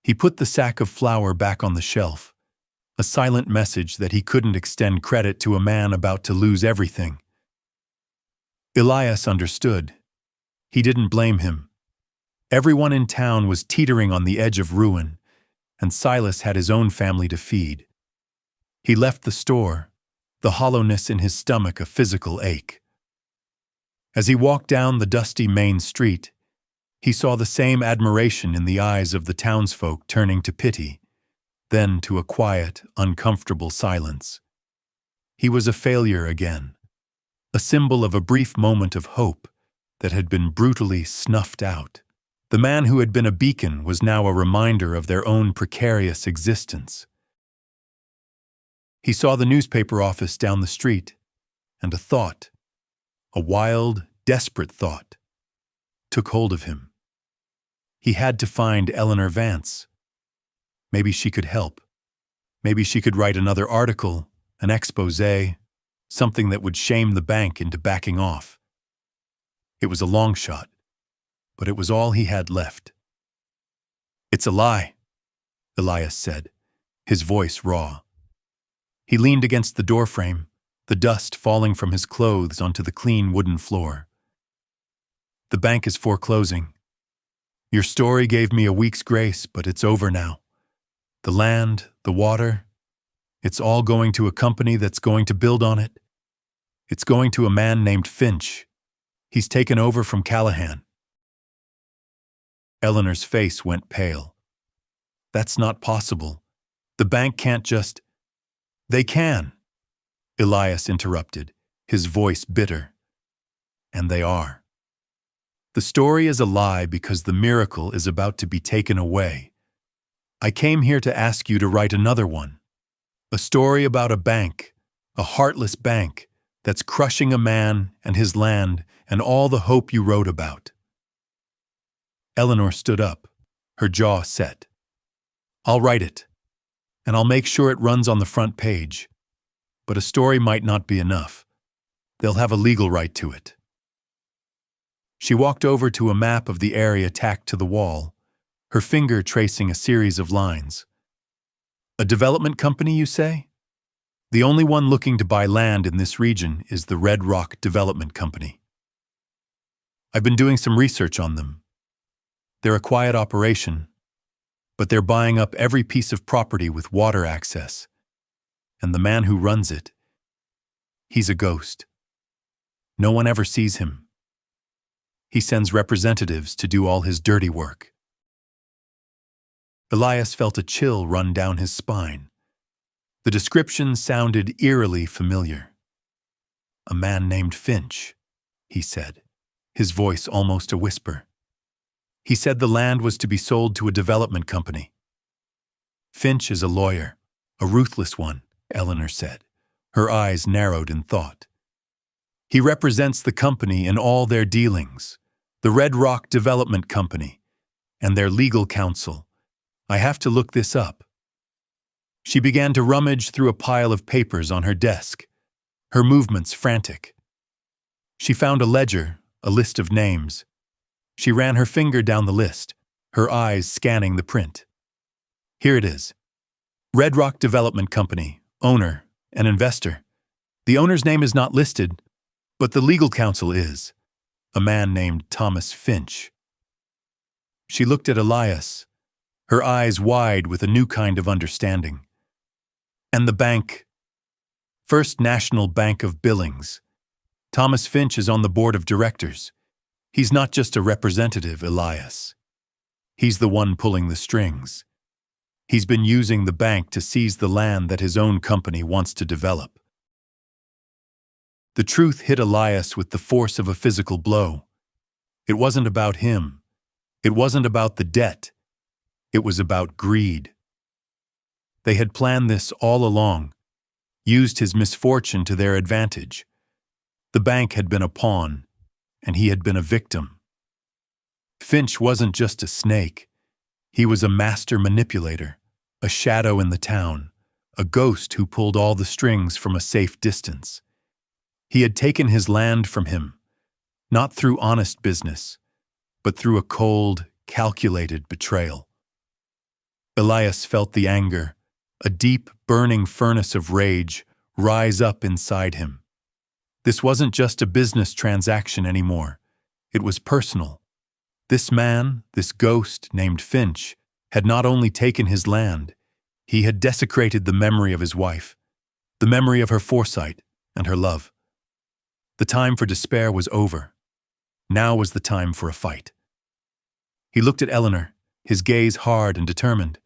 He put the sack of flour back on the shelf, a silent message that he couldn't extend credit to a man about to lose everything. Elias understood. He didn't blame him. Everyone in town was teetering on the edge of ruin, and Silas had his own family to feed. He left the store, the hollowness in his stomach a physical ache. As he walked down the dusty main street, he saw the same admiration in the eyes of the townsfolk turning to pity, then to a quiet, uncomfortable silence. He was a failure again, a symbol of a brief moment of hope that had been brutally snuffed out. The man who had been a beacon was now a reminder of their own precarious existence. He saw the newspaper office down the street, and a thought, A wild, desperate thought took hold of him. He had to find Eleanor Vance. Maybe she could help. Maybe she could write another article, an exposé, something that would shame the bank into backing off. It was a long shot, but it was all he had left. "It's a lie," Elias said, his voice raw. He leaned against the doorframe, the dust falling from his clothes onto the clean wooden floor. "The bank is foreclosing. Your story gave me a week's grace, but it's over now. The land, the water, it's all going to a company that's going to build on it. It's going to a man named Finch. He's taken over from Callahan." Eleanor's face went pale. "That's not possible. The bank can't just—" "They can," Elias interrupted, his voice bitter. "And they are. The story is a lie because the miracle is about to be taken away. I came here to ask you to write another one. A story about a bank, a heartless bank, that's crushing a man and his land and all the hope you wrote about." Eleanor stood up, her jaw set. "I'll write it, and I'll make sure it runs on the front page. But a story might not be enough. They'll have a legal right to it." She walked over to a map of the area tacked to the wall, her finger tracing a series of lines. "A development company, you say? The only one looking to buy land in this region is the Red Rock Development Company. I've been doing some research on them. They're a quiet operation, but they're buying up every piece of property with water access. And the man who runs it, he's a ghost. No one ever sees him. He sends representatives to do all his dirty work." Elias felt a chill run down his spine. The description sounded eerily familiar. "A man named Finch," he said, his voice almost a whisper. "He said the land was to be sold to a development company." "Finch is a lawyer, a ruthless one," Eleanor said, her eyes narrowed in thought. "He represents the company in all their dealings, the Red Rock Development Company, and their legal counsel. I have to look this up." She began to rummage through a pile of papers on her desk, her movements frantic. She found a ledger, a list of names. She ran her finger down the list, her eyes scanning the print. Here it is. Red Rock Development Company, owner, an investor. The owner's name is not listed, but the legal counsel is. A man named Thomas Finch. She looked at Elias, her eyes wide with a new kind of understanding. "And the bank? First National Bank of Billings. Thomas Finch is on the board of directors. He's not just a representative, Elias. He's the one pulling the strings. He's been using the bank to seize the land that his own company wants to develop." The truth hit Elias with the force of a physical blow. It wasn't about him. It wasn't about the debt. It was about greed. They had planned this all along, used his misfortune to their advantage. The bank had been a pawn, and he had been a victim. Finch wasn't just a snake. He was a master manipulator, a shadow in the town, a ghost who pulled all the strings from a safe distance. He had taken his land from him, not through honest business, but through a cold, calculated betrayal. Elias felt the anger, a deep, burning furnace of rage, rise up inside him. This wasn't just a business transaction anymore. It was personal. This man, this ghost named Finch, had not only taken his land, he had desecrated the memory of his wife, the memory of her foresight and her love. The time for despair was over. Now was the time for a fight. He looked at Eleanor, his gaze hard and determined.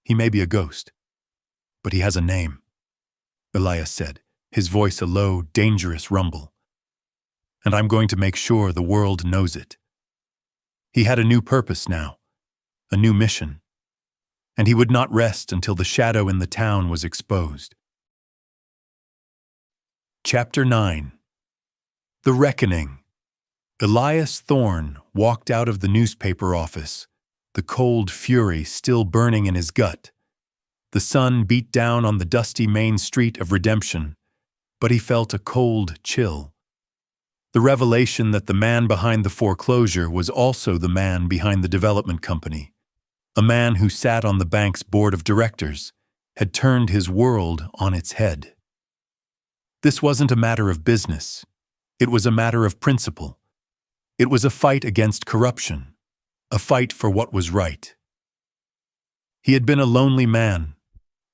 "He may be a ghost, but he has a name," Elias said, his voice a low, dangerous rumble. "And I'm going to make sure the world knows it." He had a new purpose now, a new mission, and he would not rest until the shadow in the town was exposed. Chapter 9. The Reckoning. Elias Thorne walked out of the newspaper office, the cold fury still burning in his gut. The sun beat down on the dusty main street of Redemption, but he felt a cold chill. The revelation that the man behind the foreclosure was also the man behind the development company, a man who sat on the bank's board of directors, had turned his world on its head. This wasn't a matter of business. It was a matter of principle. It was a fight against corruption, a fight for what was right. He had been a lonely man,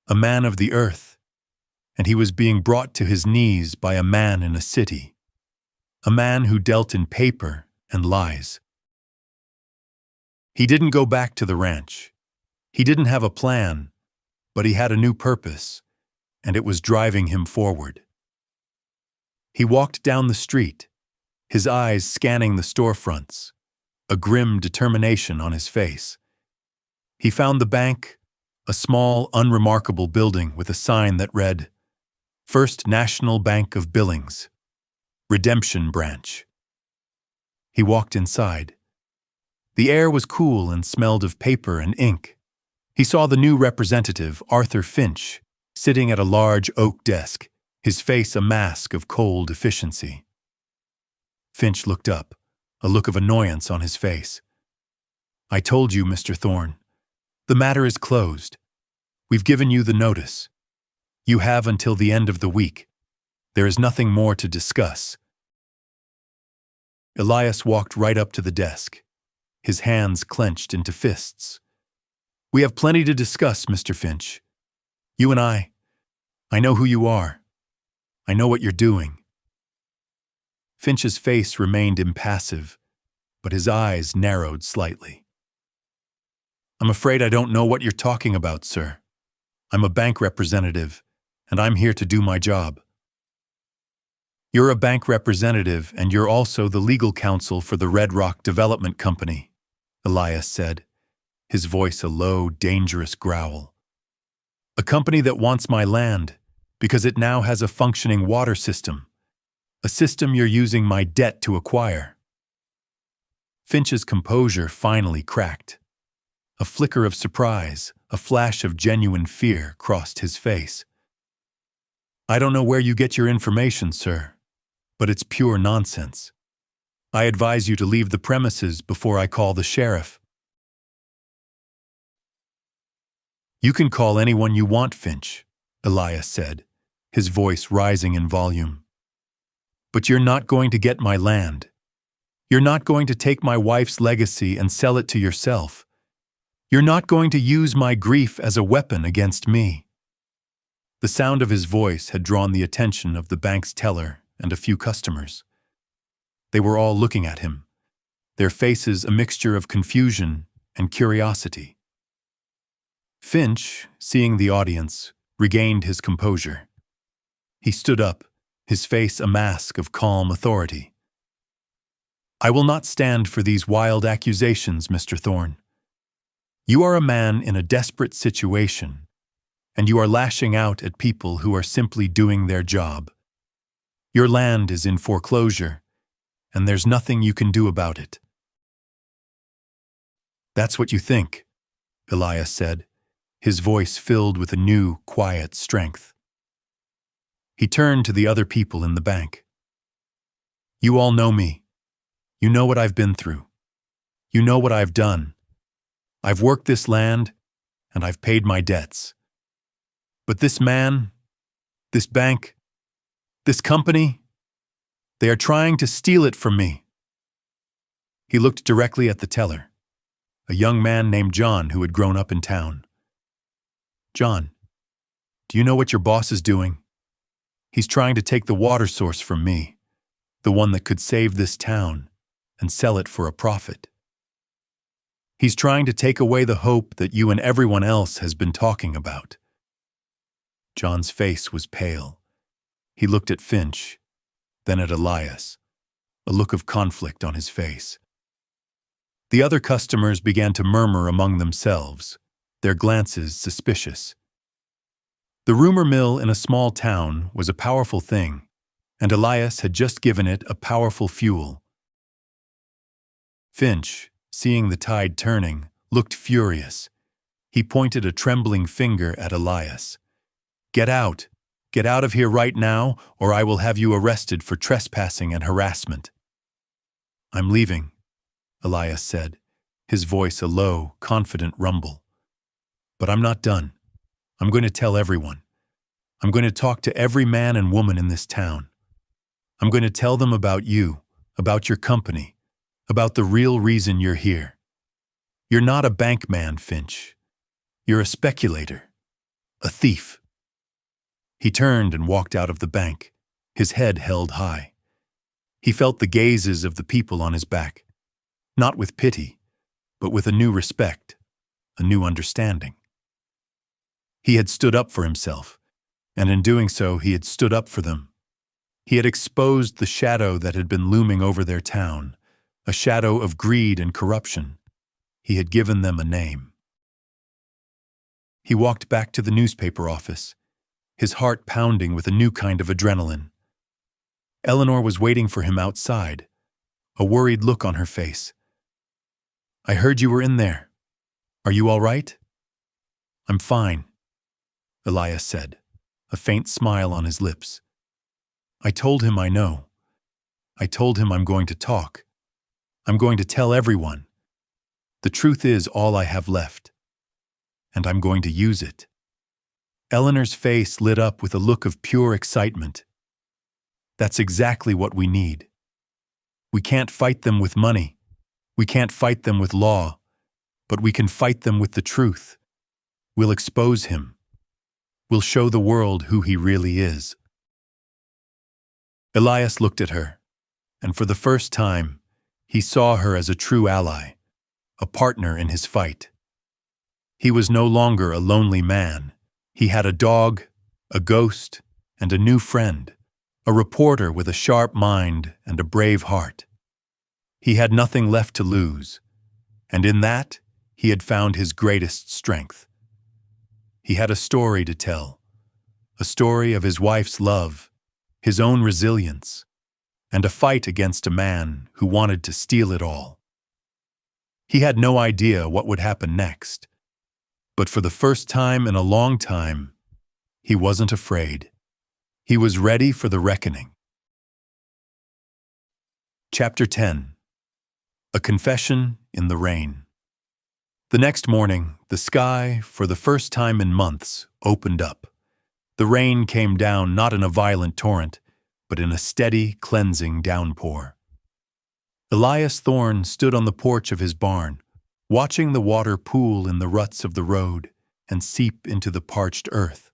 a man of the earth, and he was being brought to his knees by a man in a city, a man who dealt in paper and lies. He didn't go back to the ranch. He didn't have a plan, but he had a new purpose, and it was driving him forward. He walked down the street, his eyes scanning the storefronts, a grim determination on his face. He found the bank, a small, unremarkable building with a sign that read, First National Bank of Billings, Redemption Branch. He walked inside. The air was cool and smelled of paper and ink. He saw the new representative, Arthur Finch, sitting at a large oak desk, his face a mask of cold efficiency. Finch looked up, a look of annoyance on his face. I told you, Mr. Thorne. The matter is closed. We've given you the notice. You have until the end of the week. There is nothing more to discuss. Elias walked right up to the desk, his hands clenched into fists. We have plenty to discuss, Mr. Finch. You and I know who you are. I know what you're doing. Finch's face remained impassive, but his eyes narrowed slightly. I'm afraid I don't know what you're talking about, sir. I'm a bank representative, and I'm here to do my job. You're a bank representative, and you're also the legal counsel for the Red Rock Development Company, Elias said, his voice a low, dangerous growl. A company that wants my land because it now has a functioning water system, a system you're using my debt to acquire. Finch's composure finally cracked. A flicker of surprise, a flash of genuine fear crossed his face. I don't know where you get your information, sir, but it's pure nonsense. I advise you to leave the premises before I call the sheriff. You can call anyone you want, Finch, Elias said, his voice rising in volume. But you're not going to get my land. You're not going to take my wife's legacy and sell it to yourself. You're not going to use my grief as a weapon against me. The sound of his voice had drawn the attention of the bank's teller and a few customers. They were all looking at him, their faces a mixture of confusion and curiosity. Finch, seeing the audience, regained his composure. He stood up, his face a mask of calm authority. I will not stand for these wild accusations, Mr. Thorne. You are a man in a desperate situation, and you are lashing out at people who are simply doing their job. Your land is in foreclosure, and there's nothing you can do about it. That's what you think, Elias said, his voice filled with a new, quiet strength. He turned to the other people in the bank. You all know me. You know what I've been through. You know what I've done. I've worked this land, and I've paid my debts. But this man, this bank, this company, they are trying to steal it from me. He looked directly at the teller, a young man named John who had grown up in town. John, do you know what your boss is doing? He's trying to take the water source from me, the one that could save this town, and sell it for a profit. He's trying to take away the hope that you and everyone else has been talking about. John's face was pale. He looked at Finch, then at Elias, a look of conflict on his face. The other customers began to murmur among themselves, their glances suspicious. The rumor mill in a small town was a powerful thing, and Elias had just given it a powerful fuel. Finch, seeing the tide turning, looked furious. He pointed a trembling finger at Elias. "Get out! Get out of here right now, or I will have you arrested for trespassing and harassment." "I'm leaving," Elias said, his voice a low, confident rumble. "But I'm not done. I'm going to tell everyone. I'm going to talk to every man and woman in this town. I'm going to tell them about you, about your company, about the real reason you're here. You're not a bank man, Finch. You're a speculator, a thief." He turned and walked out of the bank, his head held high. He felt the gazes of the people on his back, not with pity, but with a new respect, a new understanding. He had stood up for himself, and in doing so he had stood up for them. He had exposed the shadow that had been looming over their town, a shadow of greed and corruption. He had given them a name. He walked back to the newspaper office, his heart pounding with a new kind of adrenaline. Eleanor was waiting for him outside, a worried look on her face. "I heard you were in there. Are you all right?" "I'm fine," Elias said, a faint smile on his lips. "I told him I know. I told him I'm going to talk. I'm going to tell everyone. The truth is all I have left. And I'm going to use it." Eleanor's face lit up with a look of pure excitement. "That's exactly what we need. We can't fight them with money. We can't fight them with law. But we can fight them with the truth. We'll expose him. We'll show the world who he really is." Elias looked at her, and for the first time, he saw her as a true ally, a partner in his fight. He was no longer a lonely man. He had a dog, a ghost, and a new friend, a reporter with a sharp mind and a brave heart. He had nothing left to lose, and in that, he had found his greatest strength. He had a story to tell, a story of his wife's love, his own resilience, and a fight against a man who wanted to steal it all. He had no idea what would happen next, but for the first time in a long time, he wasn't afraid. He was ready for the reckoning. Chapter 10. A Confession in the Rain. The next morning, the sky, for the first time in months, opened up. The rain came down not in a violent torrent, but in a steady, cleansing downpour. Elias Thorne stood on the porch of his barn, watching the water pool in the ruts of the road and seep into the parched earth.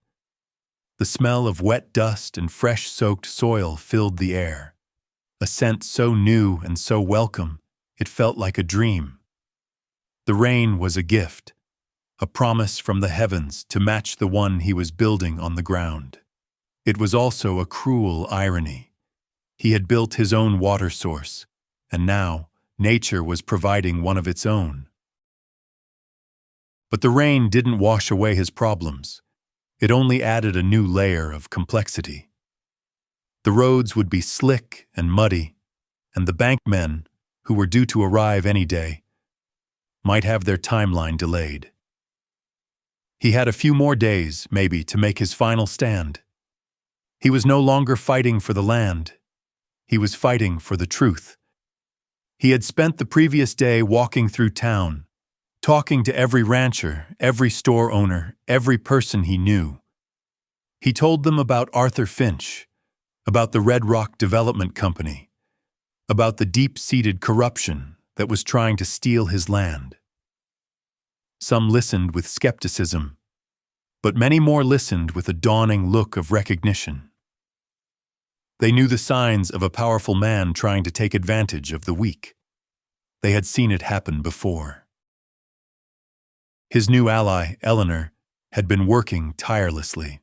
The smell of wet dust and fresh-soaked soil filled the air, a scent so new and so welcome it felt like a dream. The rain was a gift, a promise from the heavens to match the one he was building on the ground. It was also a cruel irony. He had built his own water source, and now nature was providing one of its own. But the rain didn't wash away his problems. It only added a new layer of complexity. The roads would be slick and muddy, and the bankmen, who were due to arrive any day, might have their timeline delayed. He had a few more days, maybe, to make his final stand. He was no longer fighting for the land. He was fighting for the truth. He had spent the previous day walking through town, talking to every rancher, every store owner, every person he knew. He told them about Arthur Finch, about the Red Rock Development Company, about the deep-seated corruption that was trying to steal his land. Some listened with skepticism, but many more listened with a dawning look of recognition. They knew the signs of a powerful man trying to take advantage of the weak. They had seen it happen before. His new ally, Eleanor, had been working tirelessly.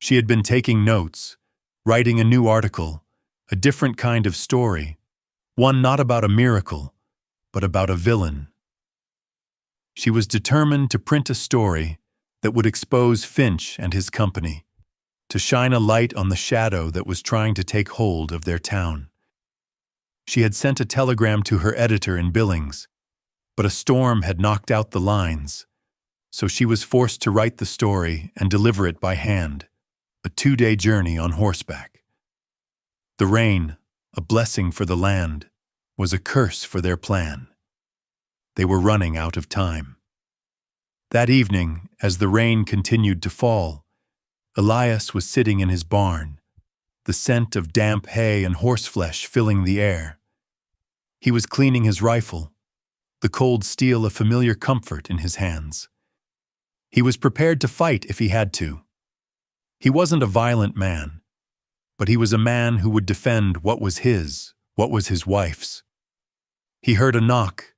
She had been taking notes, writing a new article, a different kind of story, one not about a miracle, but about a villain. She was determined to print a story that would expose Finch and his company, to shine a light on the shadow that was trying to take hold of their town. She had sent a telegram to her editor in Billings, but a storm had knocked out the lines, so she was forced to write the story and deliver it by hand, a 2-day journey on horseback. The rain, a blessing for the land, was a curse for their plan. They were running out of time. That evening, as the rain continued to fall, Elias was sitting in his barn, the scent of damp hay and horseflesh filling the air. He was cleaning his rifle, the cold steel a familiar comfort in his hands. He was prepared to fight if he had to. He wasn't a violent man, but he was a man who would defend what was his wife's. He heard a knock,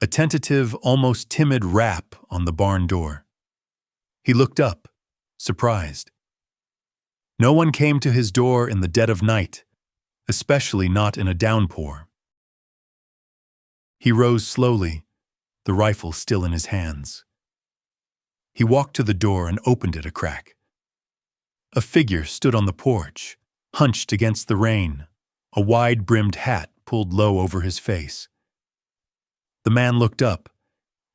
a tentative, almost timid rap on the barn door. He looked up, surprised. No one came to his door in the dead of night, especially not in a downpour. He rose slowly, the rifle still in his hands. He walked to the door and opened it a crack. A figure stood on the porch, hunched against the rain, a wide-brimmed hat pulled low over his face. The man looked up,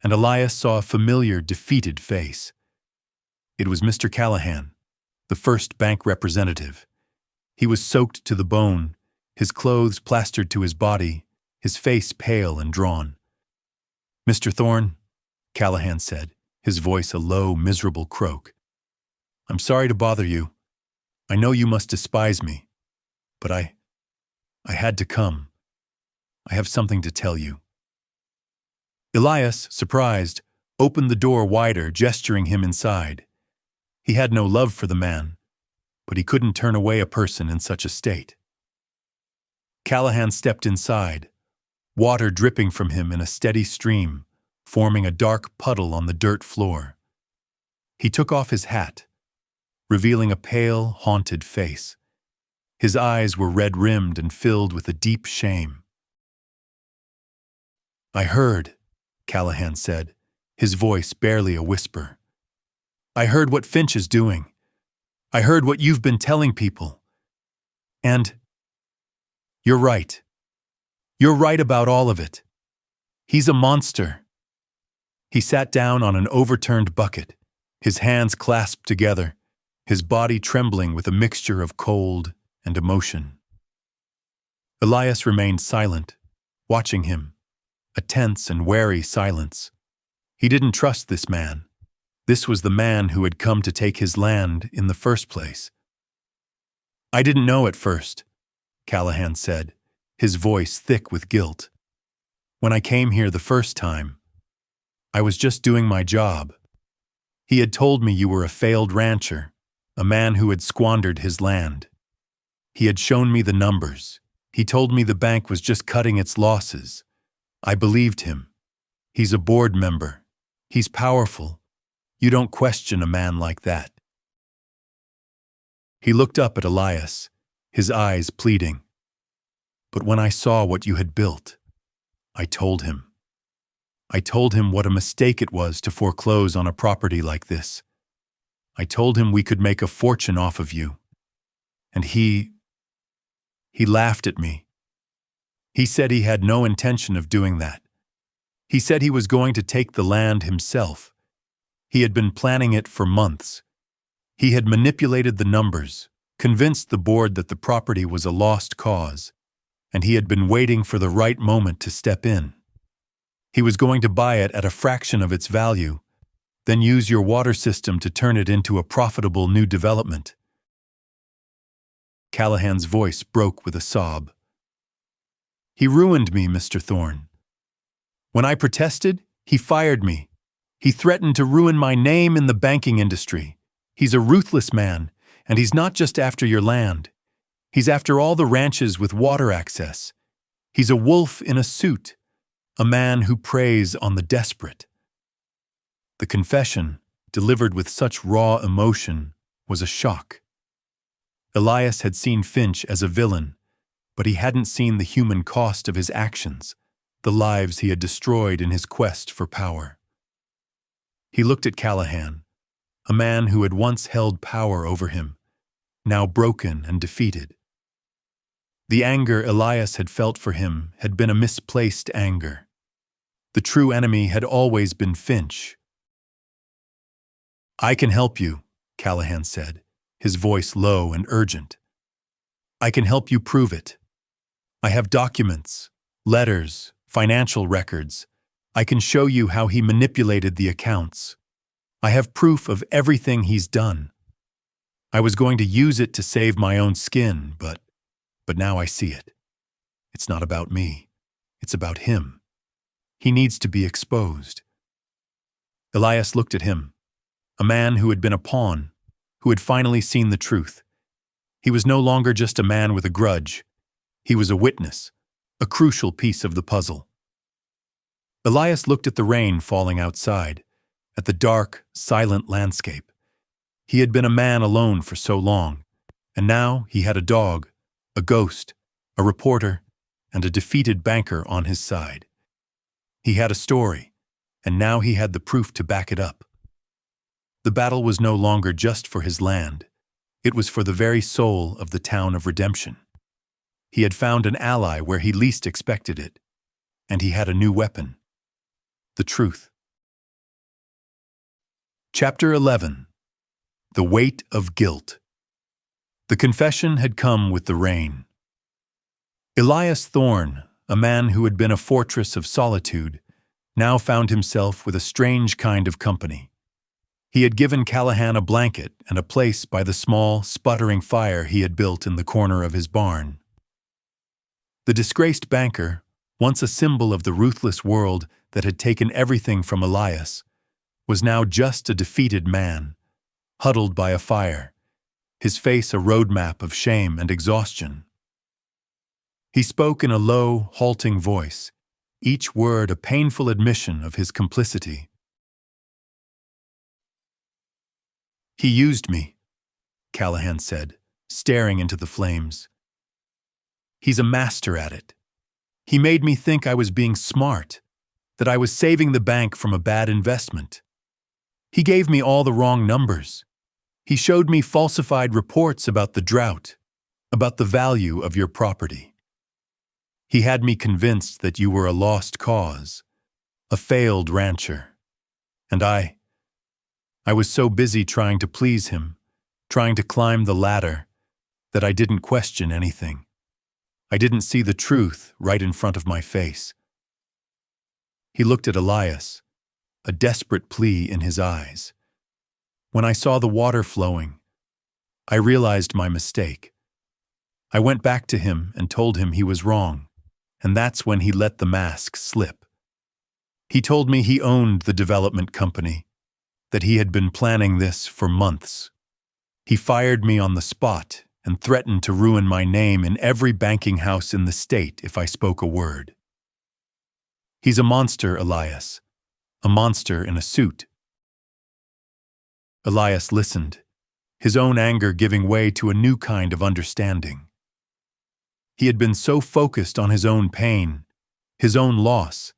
and Elias saw a familiar, defeated face. It was Mr. Callahan, the first bank representative. He was soaked to the bone, his clothes plastered to his body, his face pale and drawn. "Mr. Thorne," Callahan said, his voice a low, miserable croak. "I'm sorry to bother you. I know you must despise me, but I had to come. I have something to tell you." Elias, surprised, opened the door wider, gesturing him inside. He had no love for the man, but he couldn't turn away a person in such a state. Callahan stepped inside, water dripping from him in a steady stream, forming a dark puddle on the dirt floor. He took off his hat, revealing a pale, haunted face. His eyes were red-rimmed and filled with a deep shame. "I heard," Callahan said, his voice barely a whisper. "I heard what Finch is doing. I heard what you've been telling people. And you're right. You're right about all of it. He's a monster." He sat down on an overturned bucket, his hands clasped together, his body trembling with a mixture of cold and emotion. Elias remained silent, watching him, a tense and wary silence. He didn't trust this man. This was the man who had come to take his land in the first place. "I didn't know at first," Callahan said, his voice thick with guilt. "When I came here the first time, I was just doing my job. He had told me you were a failed rancher, a man who had squandered his land. He had shown me the numbers. He told me the bank was just cutting its losses. I believed him. He's a board member. He's powerful. You don't question a man like that." He looked up at Elias, his eyes pleading. "But when I saw what you had built, I told him. I told him what a mistake it was to foreclose on a property like this. I told him we could make a fortune off of you. And he laughed at me. He said he had no intention of doing that. He said he was going to take the land himself. He had been planning it for months. He had manipulated the numbers, convinced the board that the property was a lost cause, and he had been waiting for the right moment to step in. He was going to buy it at a fraction of its value, then use your water system to turn it into a profitable new development." Callahan's voice broke with a sob. "He ruined me, Mr. Thorne. When I protested, he fired me. He threatened to ruin my name in the banking industry. He's a ruthless man, and he's not just after your land. He's after all the ranches with water access. He's a wolf in a suit, a man who preys on the desperate." The confession, delivered with such raw emotion, was a shock. Elias had seen Finch as a villain, but he hadn't seen the human cost of his actions, the lives he had destroyed in his quest for power. He looked at Callahan, a man who had once held power over him, now broken and defeated. The anger Elias had felt for him had been a misplaced anger. The true enemy had always been Finch. "I can help you," Callahan said, his voice low and urgent. "I can help you prove it. I have documents, letters, financial records. I can show you how he manipulated the accounts. I have proof of everything he's done. I was going to use it to save my own skin, but now I see it. It's not about me. It's about him. He needs to be exposed." Elias looked at him, a man who had been a pawn, who had finally seen the truth. He was no longer just a man with a grudge. He was a witness, a crucial piece of the puzzle. Elias looked at the rain falling outside, at the dark, silent landscape. He had been a man alone for so long, and now he had a dog, a ghost, a reporter, and a defeated banker on his side. He had a story, and now he had the proof to back it up. The battle was no longer just for his land. It was for the very soul of the town of redemption. He had found an ally where he least expected it, and he had a new weapon: the truth. Chapter 11. The Weight of Guilt. The confession had come with the rain. Elias Thorne, a man who had been a fortress of solitude, now found himself with a strange kind of company. He had given Callahan a blanket and a place by the small, sputtering fire he had built in the corner of his barn. The disgraced banker, once a symbol of the ruthless world that had taken everything from Elias, was now just a defeated man, huddled by a fire, his face a roadmap of shame and exhaustion. He spoke in a low, halting voice, each word a painful admission of his complicity. "He used me," Callahan said, staring into the flames. "He's a master at it. He made me think I was being smart, that I was saving the bank from a bad investment. He gave me all the wrong numbers. He showed me falsified reports about the drought, about the value of your property. He had me convinced that you were a lost cause, a failed rancher. And I was so busy trying to please him, trying to climb the ladder, that I didn't question anything. I didn't see the truth right in front of my face." He looked at Elias, a desperate plea in his eyes. "When I saw the water flowing, I realized my mistake. I went back to him and told him he was wrong, and that's when he let the mask slip. He told me he owned the development company, that he had been planning this for months. He fired me on the spot and threatened to ruin my name in every banking house in the state if I spoke a word. He's a monster, Elias, a monster in a suit." Elias listened, his own anger giving way to a new kind of understanding. He had been so focused on his own pain, his own loss,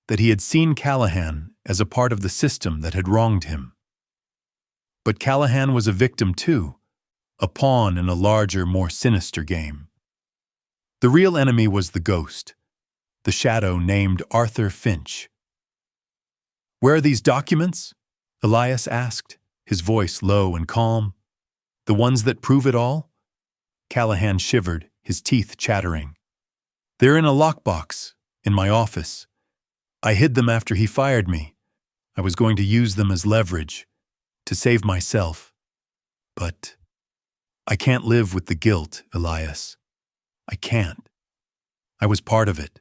that he had seen Callahan as a part of the system that had wronged him. But Callahan was a victim too, a pawn in a larger, more sinister game. The real enemy was the ghost, the shadow named Arthur Finch. "Where are these documents?" Elias asked, his voice low and calm. "The ones that prove it all?" Callahan shivered, his teeth chattering. "They're in a lockbox, in my office. I hid them after he fired me. I was going to use them as leverage, to save myself. But I can't live with the guilt, Elias. I can't. I was part of it.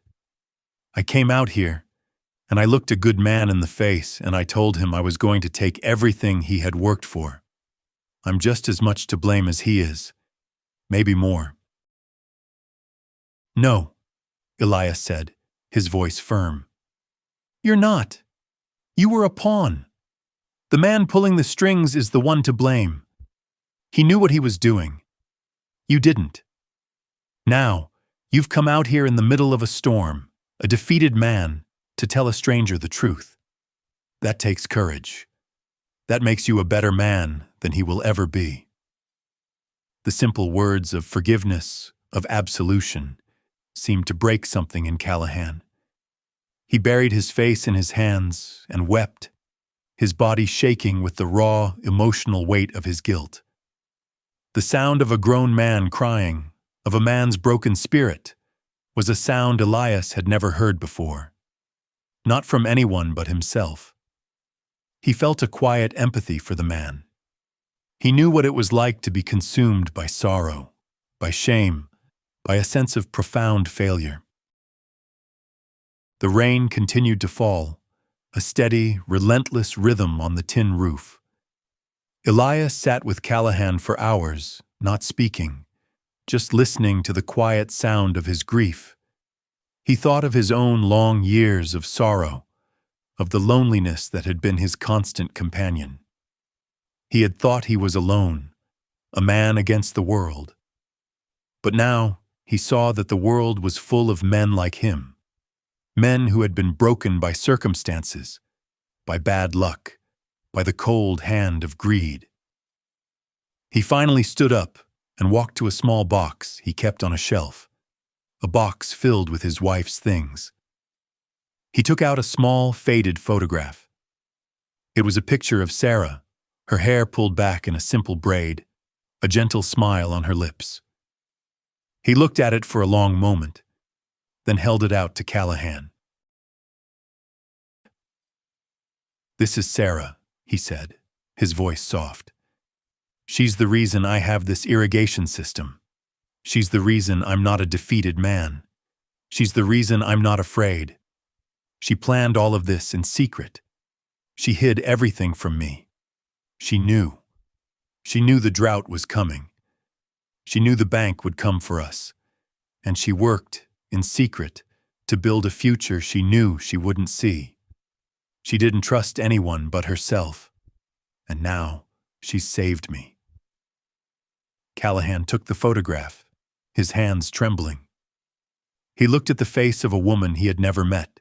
I came out here, and I looked a good man in the face, and I told him I was going to take everything he had worked for. I'm just as much to blame as he is, maybe more." "No," Elias said, his voice firm. "You're not. You were a pawn. The man pulling the strings is the one to blame. He knew what he was doing. You didn't. Now, you've come out here in the middle of a storm, a defeated man, to tell a stranger the truth. That takes courage. That makes you a better man than he will ever be." The simple words of forgiveness, of absolution, seemed to break something in Callahan. He buried his face in his hands and wept, his body shaking with the raw, emotional weight of his guilt. The sound of a grown man crying, of a man's broken spirit, was a sound Elias had never heard before. Not from anyone but himself. He felt a quiet empathy for the man. He knew what it was like to be consumed by sorrow, by shame, by a sense of profound failure. The rain continued to fall, a steady, relentless rhythm on the tin roof. Elias sat with Callahan for hours, not speaking, just listening to the quiet sound of his grief. He thought of his own long years of sorrow, of the loneliness that had been his constant companion. He had thought he was alone, a man against the world. But now he saw that the world was full of men like him, men who had been broken by circumstances, by bad luck, by the cold hand of greed. He finally stood up and walked to a small box he kept on a shelf, a box filled with his wife's things. He took out a small, faded photograph. It was a picture of Sarah, her hair pulled back in a simple braid, a gentle smile on her lips. He looked at it for a long moment, then held it out to Callahan. "This is Sarah," he said, his voice soft. "She's the reason I have this irrigation system. She's the reason I'm not a defeated man. She's the reason I'm not afraid. She planned all of this in secret. She hid everything from me. She knew. She knew the drought was coming. She knew the bank would come for us. And she worked, in secret, to build a future she knew she wouldn't see. She didn't trust anyone but herself. And now, she's saved me." Callahan took the photograph, his hands trembling. He looked at the face of a woman he had never met,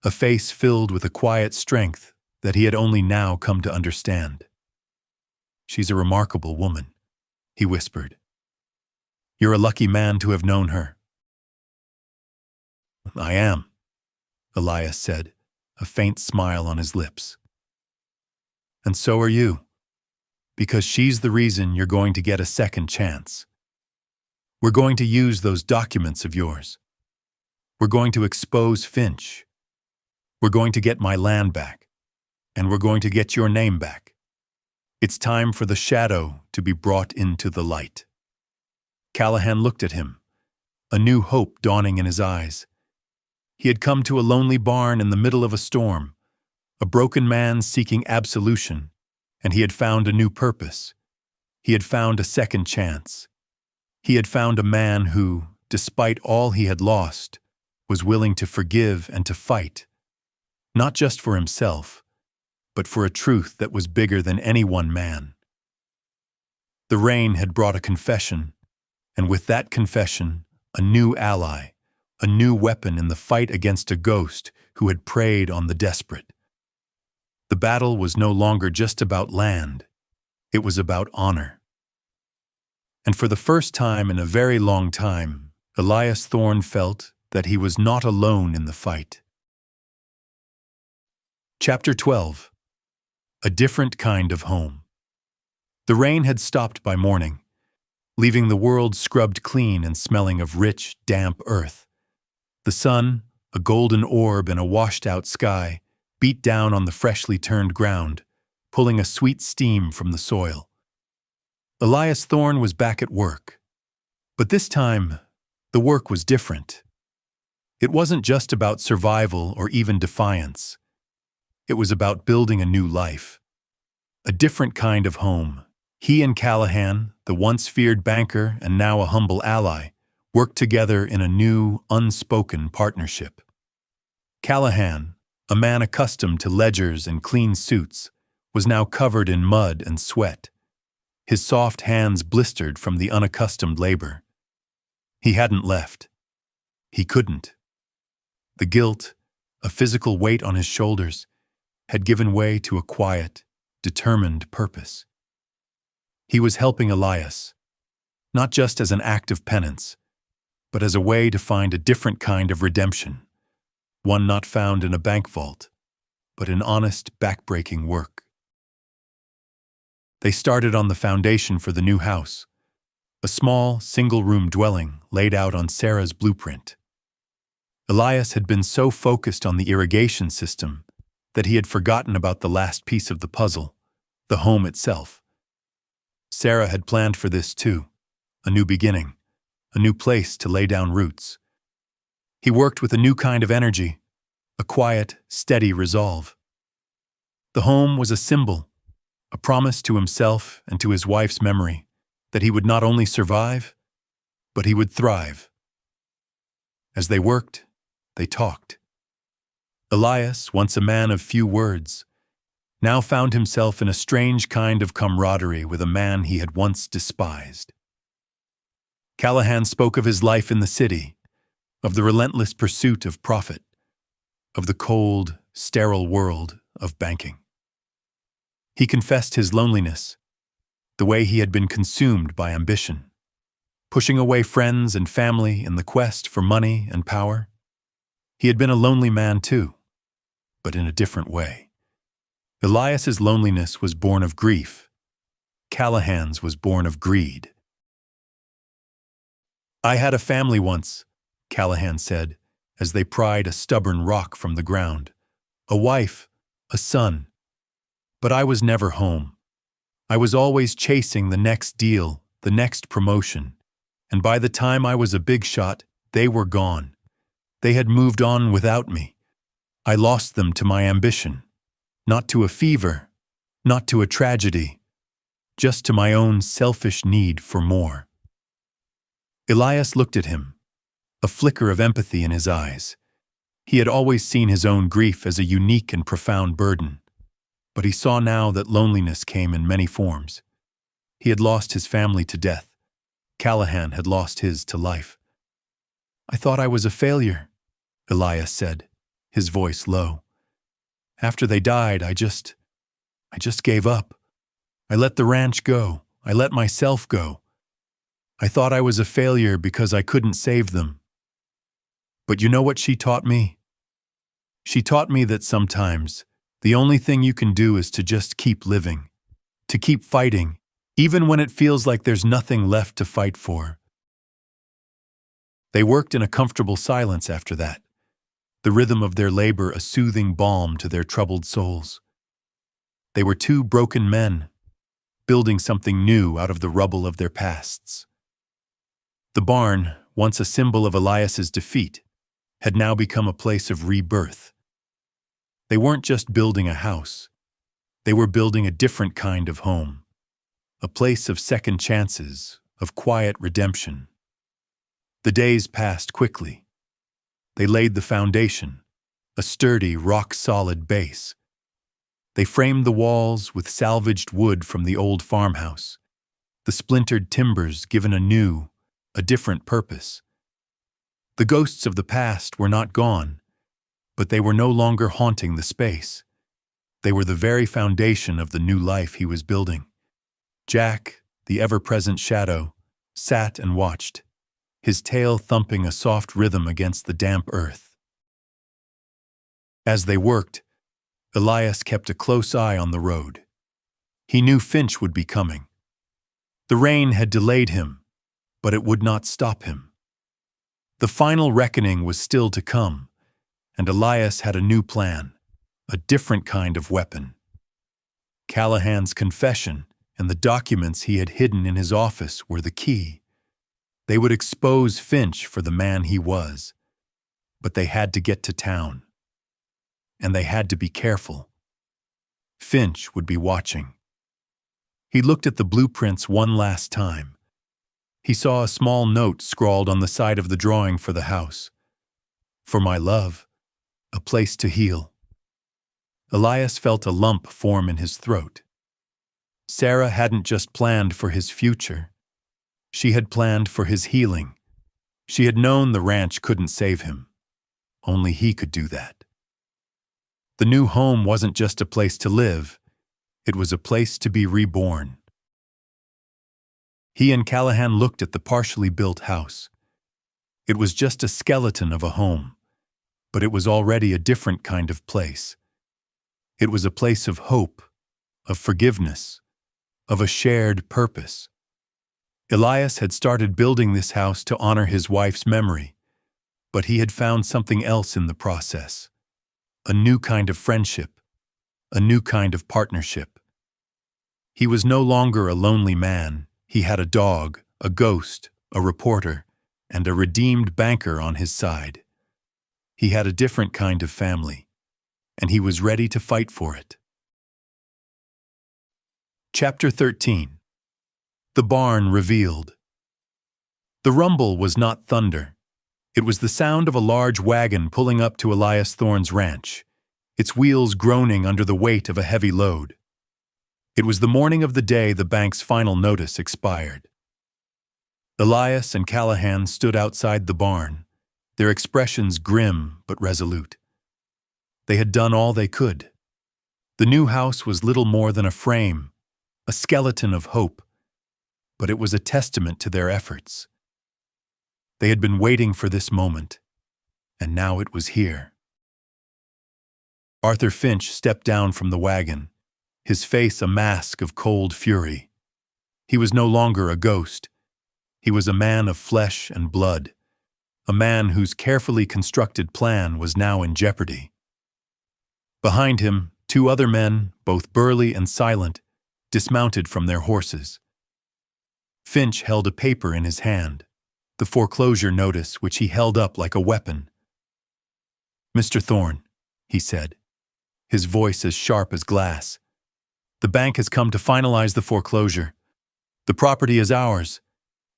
a face filled with a quiet strength that he had only now come to understand. "She's a remarkable woman," he whispered. "You're a lucky man to have known her." "I am," Elias said, a faint smile on his lips. "And so are you, because she's the reason you're going to get a second chance. We're going to use those documents of yours. We're going to expose Finch. We're going to get my land back, and we're going to get your name back. It's time for the shadow to be brought into the light." Callahan looked at him, a new hope dawning in his eyes. He had come to a lonely barn in the middle of a storm, a broken man seeking absolution, and he had found a new purpose. He had found a second chance. He had found a man who, despite all he had lost, was willing to forgive and to fight, not just for himself, but for a truth that was bigger than any one man. The rain had brought a confession, and with that confession, a new ally, a new weapon in the fight against a ghost who had preyed on the desperate. The battle was no longer just about land, it was about honor. And for the first time in a very long time, Elias Thorne felt that he was not alone in the fight. Chapter 12. A different kind of home. The rain had stopped by morning, leaving the world scrubbed clean and smelling of rich, damp earth. The sun, a golden orb in a washed-out sky, beat down on the freshly turned ground, pulling a sweet steam from the soil. Elias Thorne was back at work. But this time, the work was different. It wasn't just about survival or even defiance. It was about building a new life. A different kind of home. He and Callahan, the once feared banker and now a humble ally, worked together in a new, unspoken partnership. Callahan, a man accustomed to ledgers and clean suits, was now covered in mud and sweat. His soft hands blistered from the unaccustomed labor. He hadn't left. He couldn't. The guilt, a physical weight on his shoulders, had given way to a quiet, determined purpose. He was helping Elias, not just as an act of penance, but as a way to find a different kind of redemption, one not found in a bank vault, but in honest, backbreaking work. They started on the foundation for the new house, a small, single-room dwelling laid out on Sarah's blueprint. Elias had been so focused on the irrigation system that he had forgotten about the last piece of the puzzle, the home itself. Sarah had planned for this too, a new beginning, a new place to lay down roots. He worked with a new kind of energy, a quiet, steady resolve. The home was a symbol, a promise to himself and to his wife's memory that he would not only survive, but he would thrive. As they worked, they talked. Elias, once a man of few words, now found himself in a strange kind of camaraderie with a man he had once despised. Callahan spoke of his life in the city, of the relentless pursuit of profit, of the cold, sterile world of banking. He confessed his loneliness, the way he had been consumed by ambition, pushing away friends and family in the quest for money and power. He had been a lonely man too, but in a different way. Elias's loneliness was born of grief. Callahan's was born of greed. "I had a family once," Callahan said, as they pried a stubborn rock from the ground. "A wife, a son. But I was never home. I was always chasing the next deal, the next promotion. And by the time I was a big shot, they were gone. They had moved on without me. I lost them to my ambition, not to a fever, not to a tragedy, just to my own selfish need for more." Elias looked at him, a flicker of empathy in his eyes. He had always seen his own grief as a unique and profound burden, but he saw now that loneliness came in many forms. He had lost his family to death. Callahan had lost his to life. "I thought I was a failure," Elias said, his voice low. "After they died, I just gave up. I let the ranch go. I let myself go. I thought I was a failure because I couldn't save them. But you know what she taught me? She taught me that sometimes the only thing you can do is to just keep living, to keep fighting, even when it feels like there's nothing left to fight for." They worked in a comfortable silence after that, the rhythm of their labor a soothing balm to their troubled souls. They were two broken men, building something new out of the rubble of their pasts. The barn, once a symbol of Elias's defeat, had now become a place of rebirth. They weren't just building a house. They were building a different kind of home, a place of second chances, of quiet redemption. The days passed quickly. They laid the foundation, a sturdy, rock-solid base. They framed the walls with salvaged wood from the old farmhouse, the splintered timbers given a different purpose. The ghosts of the past were not gone, but they were no longer haunting the space. They were the very foundation of the new life he was building. Jack, the ever-present shadow, sat and watched, his tail thumping a soft rhythm against the damp earth. As they worked, Elias kept a close eye on the road. He knew Finch would be coming. The rain had delayed him, but it would not stop him. The final reckoning was still to come, and Elias had a new plan, a different kind of weapon. Callahan's confession and the documents he had hidden in his office were the key. They would expose Finch for the man he was, but they had to get to town. And they had to be careful. Finch would be watching. He looked at the blueprints one last time. He saw a small note scrawled on the side of the drawing for the house. "For my love, a place to heal." Elias felt a lump form in his throat. Sarah hadn't just planned for his future. She had planned for his healing. She had known the ranch couldn't save him. Only he could do that. The new home wasn't just a place to live. It was a place to be reborn. He and Callahan looked at the partially built house. It was just a skeleton of a home, but it was already a different kind of place. It was a place of hope, of forgiveness, of a shared purpose. Elias had started building this house to honor his wife's memory, but he had found something else in the process. A new kind of friendship, a new kind of partnership. He was no longer a lonely man. He had a dog, a ghost, a reporter, and a redeemed banker on his side. He had a different kind of family, and he was ready to fight for it. Chapter 13. The barn revealed. The rumble was not thunder. It was the sound of a large wagon pulling up to Elias Thorne's ranch, its wheels groaning under the weight of a heavy load. It was the morning of the day the bank's final notice expired. Elias and Callahan stood outside the barn, their expressions grim but resolute. They had done all they could. The new house was little more than a frame, a skeleton of hope, but it was a testament to their efforts. They had been waiting for this moment, and now it was here. Arthur Finch stepped down from the wagon, his face a mask of cold fury. He was no longer a ghost. He was a man of flesh and blood, a man whose carefully constructed plan was now in jeopardy. Behind him, two other men, both burly and silent, dismounted from their horses. Finch held a paper in his hand, the foreclosure notice which he held up like a weapon. "Mr. Thorne," he said, his voice as sharp as glass, "the bank has come to finalize the foreclosure. The property is ours.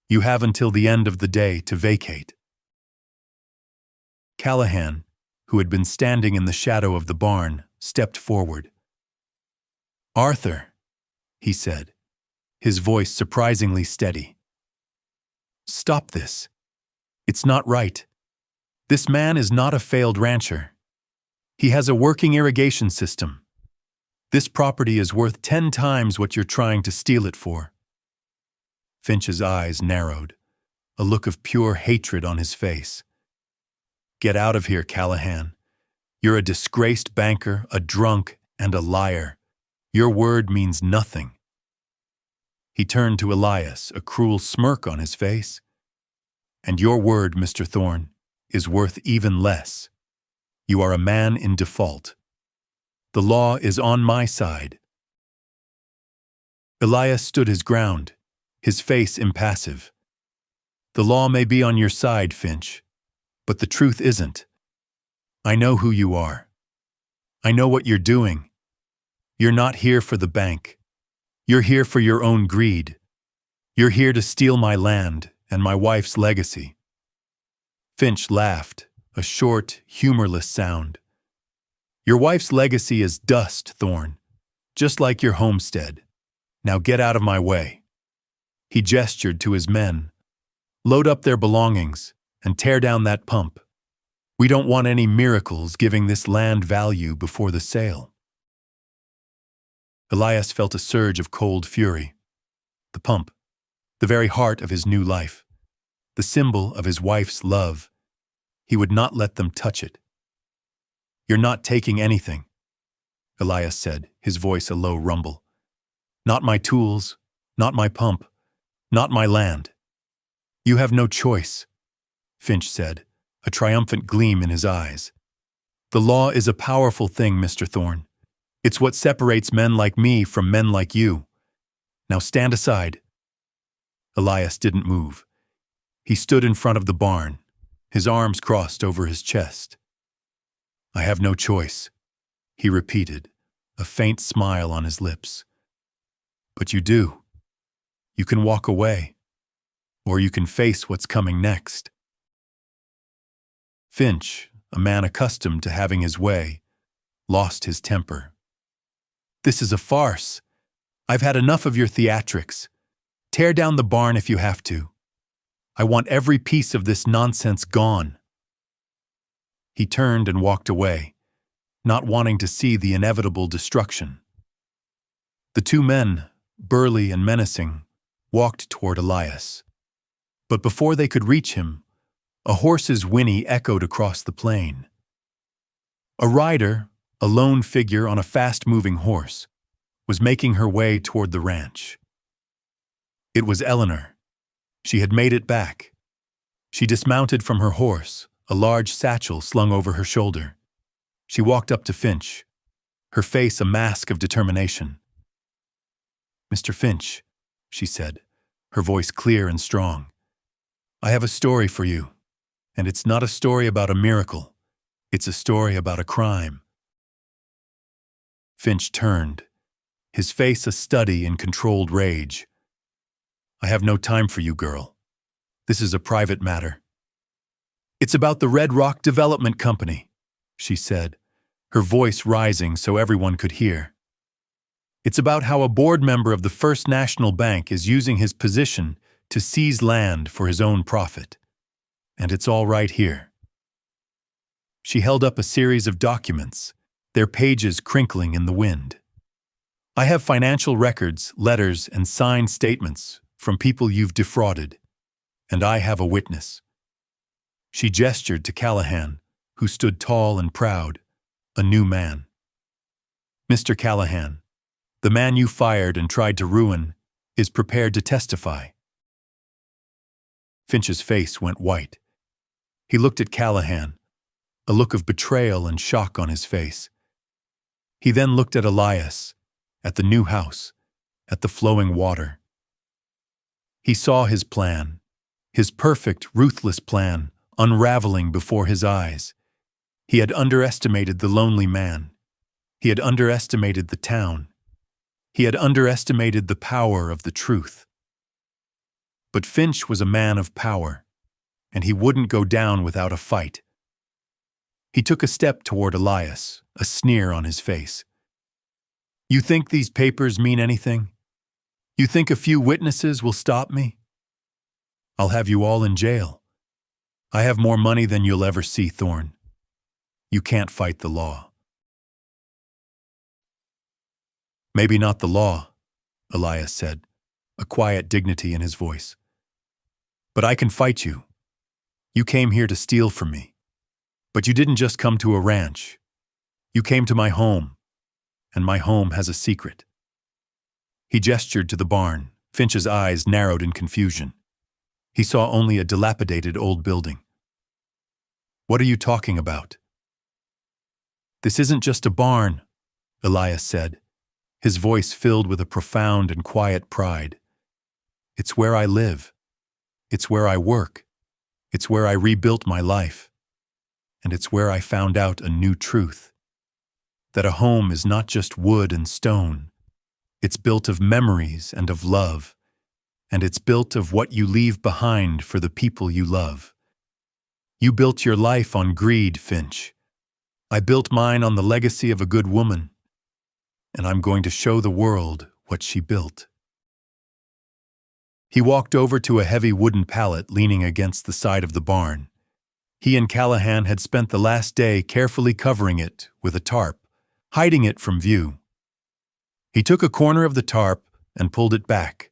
You have until the end of the day to vacate." Callahan, who had been standing in the shadow of the barn, stepped forward. "Arthur," he said, his voice surprisingly steady. "Stop this. It's not right. This man is not a failed rancher. He has a working irrigation system. This property is worth 10 times what you're trying to steal it for." Finch's eyes narrowed, a look of pure hatred on his face. "Get out of here, Callahan. You're a disgraced banker, a drunk, and a liar. Your word means nothing." He turned to Elias, a cruel smirk on his face. "And your word, Mr. Thorne, is worth even less. You are a man in default. The law is on my side." Elias stood his ground, his face impassive. "The law may be on your side, Finch, but the truth isn't. I know who you are. I know what you're doing. You're not here for the bank. You're here for your own greed. You're here to steal my land and my wife's legacy." Finch laughed, a short, humorless sound. "Your wife's legacy is dust, Thorne, just like your homestead. Now get out of my way." He gestured to his men. "Load up their belongings and tear down that pump. We don't want any miracles giving this land value before the sale." Elias felt a surge of cold fury. The pump, the very heart of his new life, the symbol of his wife's love. He would not let them touch it. "You're not taking anything," Elias said, his voice a low rumble. "Not my tools, not my pump, not my land." "You have no choice," Finch said, a triumphant gleam in his eyes. "The law is a powerful thing, Mr. Thorne. It's what separates men like me from men like you. Now stand aside." Elias didn't move. He stood in front of the barn, his arms crossed over his chest. "I have no choice," he repeated, a faint smile on his lips. "But you do. You can walk away, or you can face what's coming next." Finch, a man accustomed to having his way, lost his temper. "This is a farce. I've had enough of your theatrics. Tear down the barn if you have to. I want every piece of this nonsense gone." He turned and walked away, not wanting to see the inevitable destruction. The two men, burly and menacing, walked toward Elias. But before they could reach him, a horse's whinny echoed across the plain. A rider, a lone figure on a fast-moving horse, was making her way toward the ranch. It was Eleanor. She had made it back. She dismounted from her horse, a large satchel slung over her shoulder. She walked up to Finch, her face a mask of determination. "Mr. Finch," she said, her voice clear and strong, "I have a story for you, and it's not a story about a miracle. It's a story about a crime." Finch turned, his face a study in controlled rage. "I have no time for you, girl. This is a private matter." "It's about the Red Rock Development Company," she said, her voice rising so everyone could hear. "It's about how a board member of the First National Bank is using his position to seize land for his own profit. And it's all right here." She held up a series of documents, their pages crinkling in the wind. "I have financial records, letters, and signed statements from people you've defrauded, and I have a witness." She gestured to Callahan, who stood tall and proud, a new man. "Mr. Callahan, the man you fired and tried to ruin is prepared to testify." Finch's face went white. He looked at Callahan, a look of betrayal and shock on his face. He then looked at Elias, at the new house, at the flowing water. He saw his plan, his perfect, ruthless plan, unraveling before his eyes. He had underestimated the lonely man. He had underestimated the town. He had underestimated the power of the truth. But Finch was a man of power, and he wouldn't go down without a fight. He took a step toward Elias, a sneer on his face. "You think these papers mean anything? You think a few witnesses will stop me? I'll have you all in jail. I have more money than you'll ever see, Thorne. You can't fight the law." "Maybe not the law," Elias said, a quiet dignity in his voice. "But I can fight you. You came here to steal from me. But you didn't just come to a ranch. You came to my home, and my home has a secret." He gestured to the barn. Finch's eyes narrowed in confusion. He saw only a dilapidated old building. "What are you talking about?" "This isn't just a barn," Elias said, his voice filled with a profound and quiet pride. "It's where I live. It's where I work. It's where I rebuilt my life. And it's where I found out a new truth. That a home is not just wood and stone. It's built of memories and of love. And it's built of what you leave behind for the people you love. You built your life on greed, Finch. I built mine on the legacy of a good woman. And I'm going to show the world what she built." He walked over to a heavy wooden pallet leaning against the side of the barn. He and Callahan had spent the last day carefully covering it with a tarp, hiding it from view. He took a corner of the tarp and pulled it back,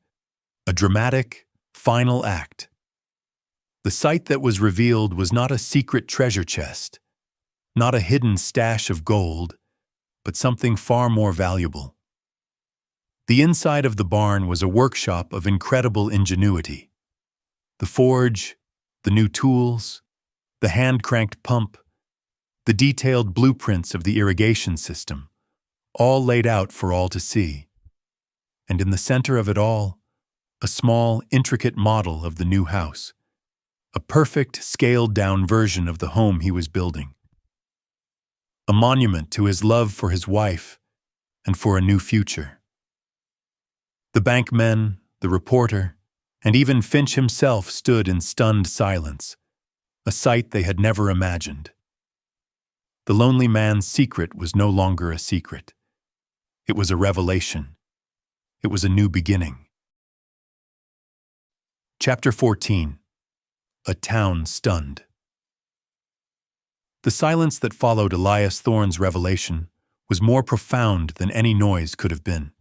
a dramatic, final act. The sight that was revealed was not a secret treasure chest, not a hidden stash of gold, but something far more valuable. The inside of the barn was a workshop of incredible ingenuity. The forge, the new tools, the hand-cranked pump, the detailed blueprints of the irrigation system, all laid out for all to see. And in the center of it all, a small, intricate model of the new house, a perfect, scaled-down version of the home he was building. A monument to his love for his wife and for a new future. The bankmen, the reporter, and even Finch himself stood in stunned silence, a sight they had never imagined. The lonely man's secret was no longer a secret. It was a revelation. It was a new beginning. Chapter 14. A Town Stunned. The silence that followed Elias Thorne's revelation was more profound than any noise could have been.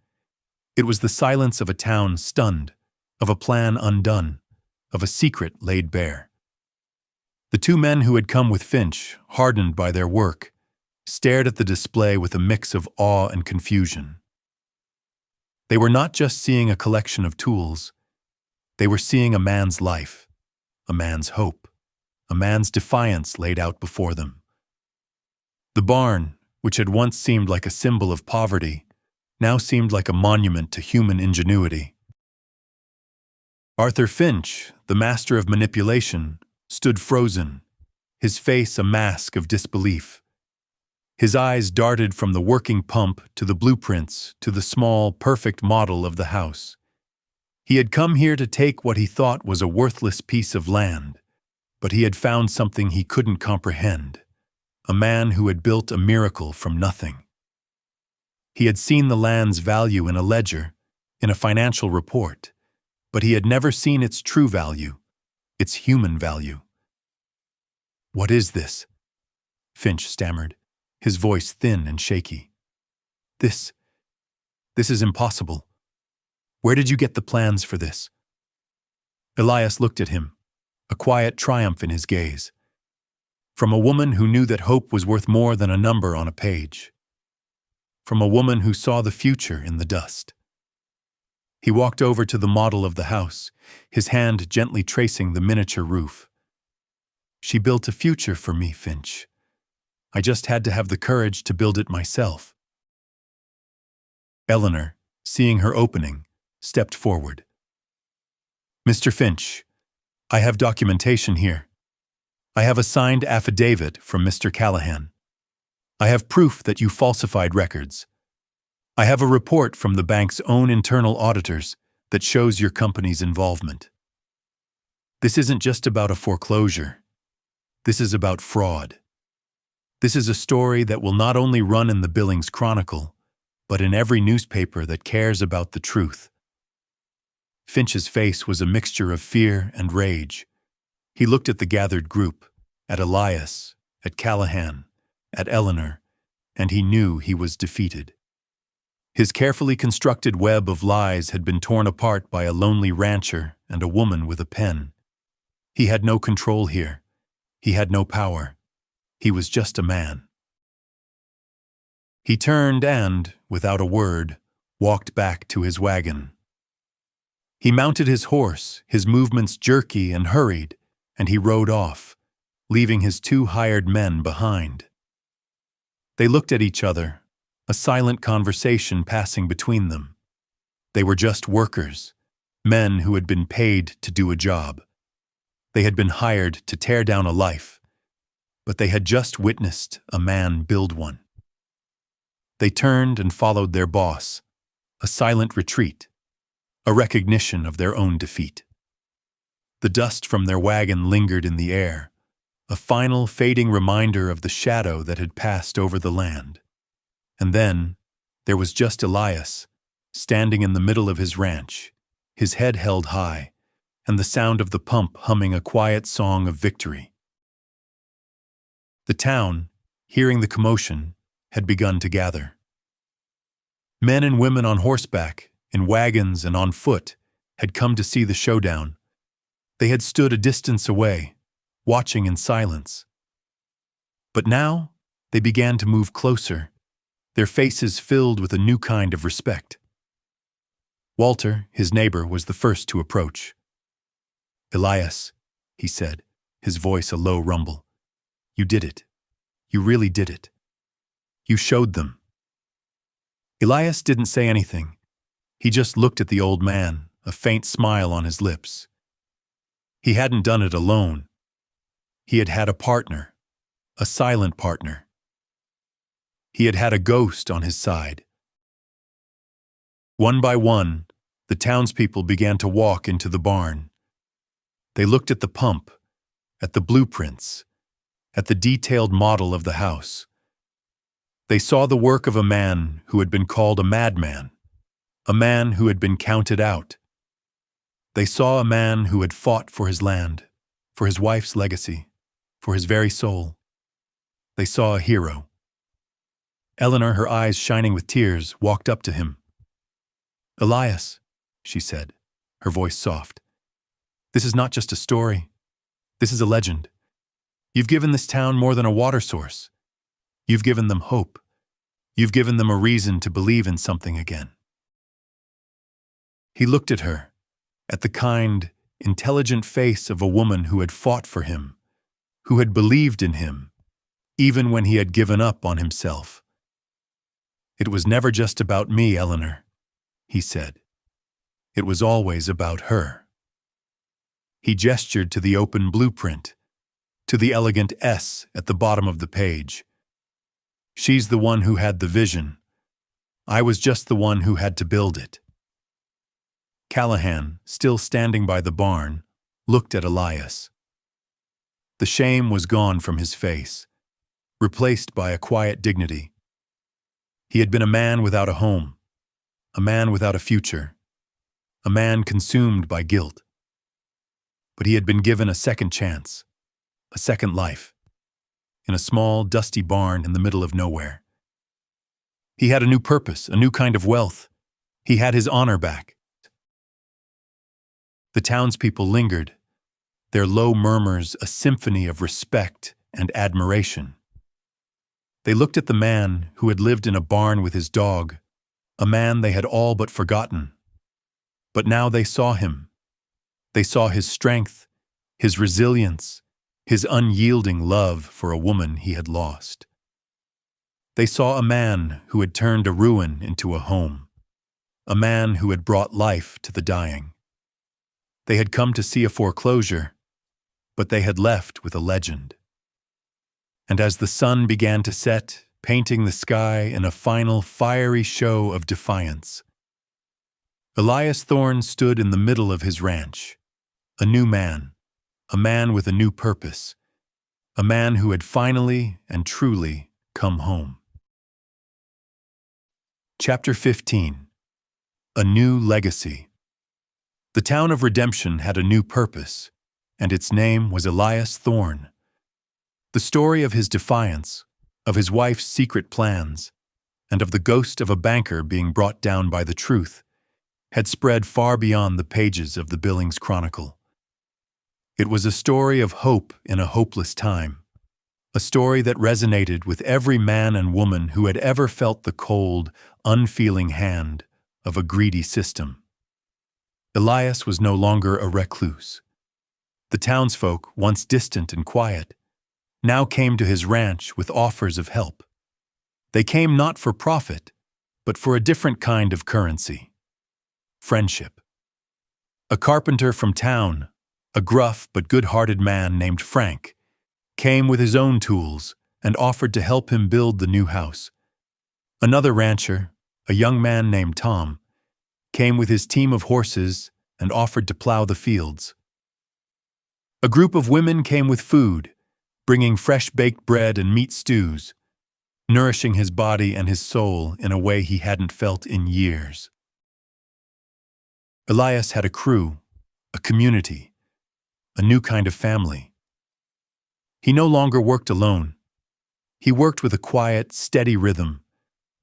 It was the silence of a town stunned, of a plan undone, of a secret laid bare. The two men who had come with Finch, hardened by their work, stared at the display with a mix of awe and confusion. They were not just seeing a collection of tools, they were seeing a man's life, a man's hope, a man's defiance laid out before them. The barn, which had once seemed like a symbol of poverty, now seemed like a monument to human ingenuity. Arthur Finch, the master of manipulation, stood frozen, his face a mask of disbelief. His eyes darted from the working pump to the blueprints to the small, perfect model of the house. He had come here to take what he thought was a worthless piece of land, but he had found something he couldn't comprehend, a man who had built a miracle from nothing. He had seen the land's value in a ledger, in a financial report, but he had never seen its true value, its human value. "What is this?" Finch stammered, his voice thin and shaky. This is impossible. Where did you get the plans for this?" Elias looked at him, a quiet triumph in his gaze. From a woman who knew that hope was worth more than a number on a page. From a woman who saw the future in the dust. He walked over to the model of the house, his hand gently tracing the miniature roof. "She built a future for me, Finch. I just had to have the courage to build it myself." Eleanor, seeing her opening, stepped forward. "Mr. Finch, I have documentation here. I have a signed affidavit from Mr. Callahan. I have proof that you falsified records. I have a report from the bank's own internal auditors that shows your company's involvement. This isn't just about a foreclosure. This is about fraud. This is a story that will not only run in the Billings Chronicle, but in every newspaper that cares about the truth." Finch's face was a mixture of fear and rage. He looked at the gathered group, at Elias, at Callahan, at Eleanor, and he knew he was defeated. His carefully constructed web of lies had been torn apart by a lonely rancher and a woman with a pen. He had no control here. He had no power. He was just a man. He turned and, without a word, walked back to his wagon. He mounted his horse, his movements jerky and hurried, and he rode off, leaving his two hired men behind. They looked at each other, a silent conversation passing between them. They were just workers, men who had been paid to do a job. They had been hired to tear down a life, but they had just witnessed a man build one. They turned and followed their boss, a silent retreat, a recognition of their own defeat. The dust from their wagon lingered in the air, a final fading reminder of the shadow that had passed over the land. And then, there was just Elias, standing in the middle of his ranch, his head held high, and the sound of the pump humming a quiet song of victory. The town, hearing the commotion, had begun to gather. Men and women on horseback, in wagons and on foot, had come to see the showdown. They had stood a distance away, watching in silence. But now, they began to move closer, their faces filled with a new kind of respect. Walter, his neighbor, was the first to approach. "Elias," he said, his voice a low rumble, "you did it. You really did it. You showed them." Elias didn't say anything. He just looked at the old man, a faint smile on his lips. He hadn't done it alone. He had had a partner, a silent partner. He had had a ghost on his side. One by one, the townspeople began to walk into the barn. They looked at the pump, at the blueprints, at the detailed model of the house. They saw the work of a man who had been called a madman, a man who had been counted out. They saw a man who had fought for his land, for his wife's legacy, for his very soul. They saw a hero. Eleanor, her eyes shining with tears, walked up to him. "Elias," she said, her voice soft. "This is not just a story. This is a legend. You've given this town more than a water source. You've given them hope. You've given them a reason to believe in something again." He looked at her, at the kind, intelligent face of a woman who had fought for him, who had believed in him, even when he had given up on himself. "It was never just about me, Eleanor," he said. "It was always about her." He gestured to the open blueprint, to the elegant S at the bottom of the page. "She's the one who had the vision. I was just the one who had to build it." Callahan, still standing by the barn, looked at Elias. The shame was gone from his face, replaced by a quiet dignity. He had been a man without a home, a man without a future, a man consumed by guilt. But he had been given a second chance, a second life, in a small, dusty barn in the middle of nowhere. He had a new purpose, a new kind of wealth. He had his honor back. The townspeople lingered, their low murmurs a symphony of respect and admiration. They looked at the man who had lived in a barn with his dog, a man they had all but forgotten. But now they saw him. They saw his strength, his resilience, his unyielding love for a woman he had lost. They saw a man who had turned a ruin into a home, a man who had brought life to the dying. They had come to see a foreclosure, but they had left with a legend. And as the sun began to set, painting the sky in a final fiery show of defiance, Elias Thorne stood in the middle of his ranch, a new man, a man with a new purpose, a man who had finally and truly come home. Chapter 15. A New Legacy. The town of Redemption had a new purpose, and its name was Elias Thorne. The story of his defiance, of his wife's secret plans, and of the ghost of a banker being brought down by the truth, had spread far beyond the pages of the Billings Chronicle. It was a story of hope in a hopeless time, a story that resonated with every man and woman who had ever felt the cold, unfeeling hand of a greedy system. Elias was no longer a recluse. The townsfolk, once distant and quiet, now came to his ranch with offers of help. They came not for profit, but for a different kind of currency: friendship. A carpenter from town, a gruff but good-hearted man named Frank, came with his own tools and offered to help him build the new house. Another rancher, a young man named Tom, came with his team of horses and offered to plow the fields. A group of women came with food, bringing fresh baked bread and meat stews, nourishing his body and his soul in a way he hadn't felt in years. Elias had a crew, a community, a new kind of family. He no longer worked alone. He worked with a quiet, steady rhythm,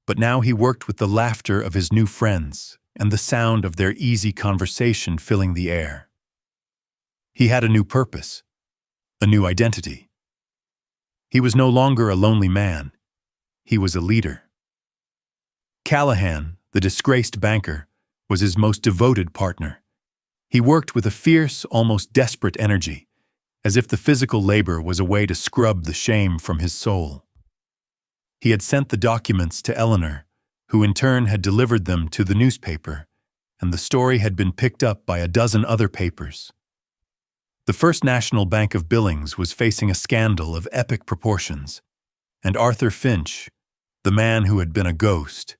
but now he worked with the laughter of his new friends and the sound of their easy conversation filling the air. He had a new purpose, a new identity. He was no longer a lonely man. He was a leader. Callahan, the disgraced banker, was his most devoted partner. He worked with a fierce, almost desperate energy, as if the physical labor was a way to scrub the shame from his soul. He had sent the documents to Eleanor, who in turn had delivered them to the newspaper, and the story had been picked up by a dozen other papers. The First National Bank of Billings was facing a scandal of epic proportions, and Arthur Finch, the man who had been a ghost,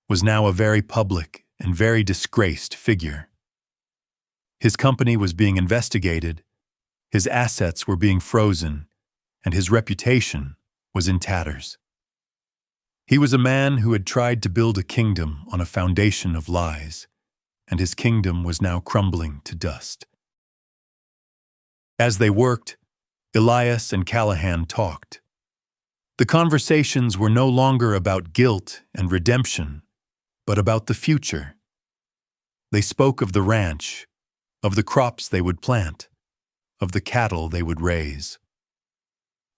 was now a very public and very disgraced figure. His company was being investigated, his assets were being frozen, and his reputation was in tatters. He was a man who had tried to build a kingdom on a foundation of lies, and his kingdom was now crumbling to dust. As they worked, Elias and Callahan talked. The conversations were no longer about guilt and redemption, but about the future. They spoke of the ranch, of the crops they would plant, of the cattle they would raise.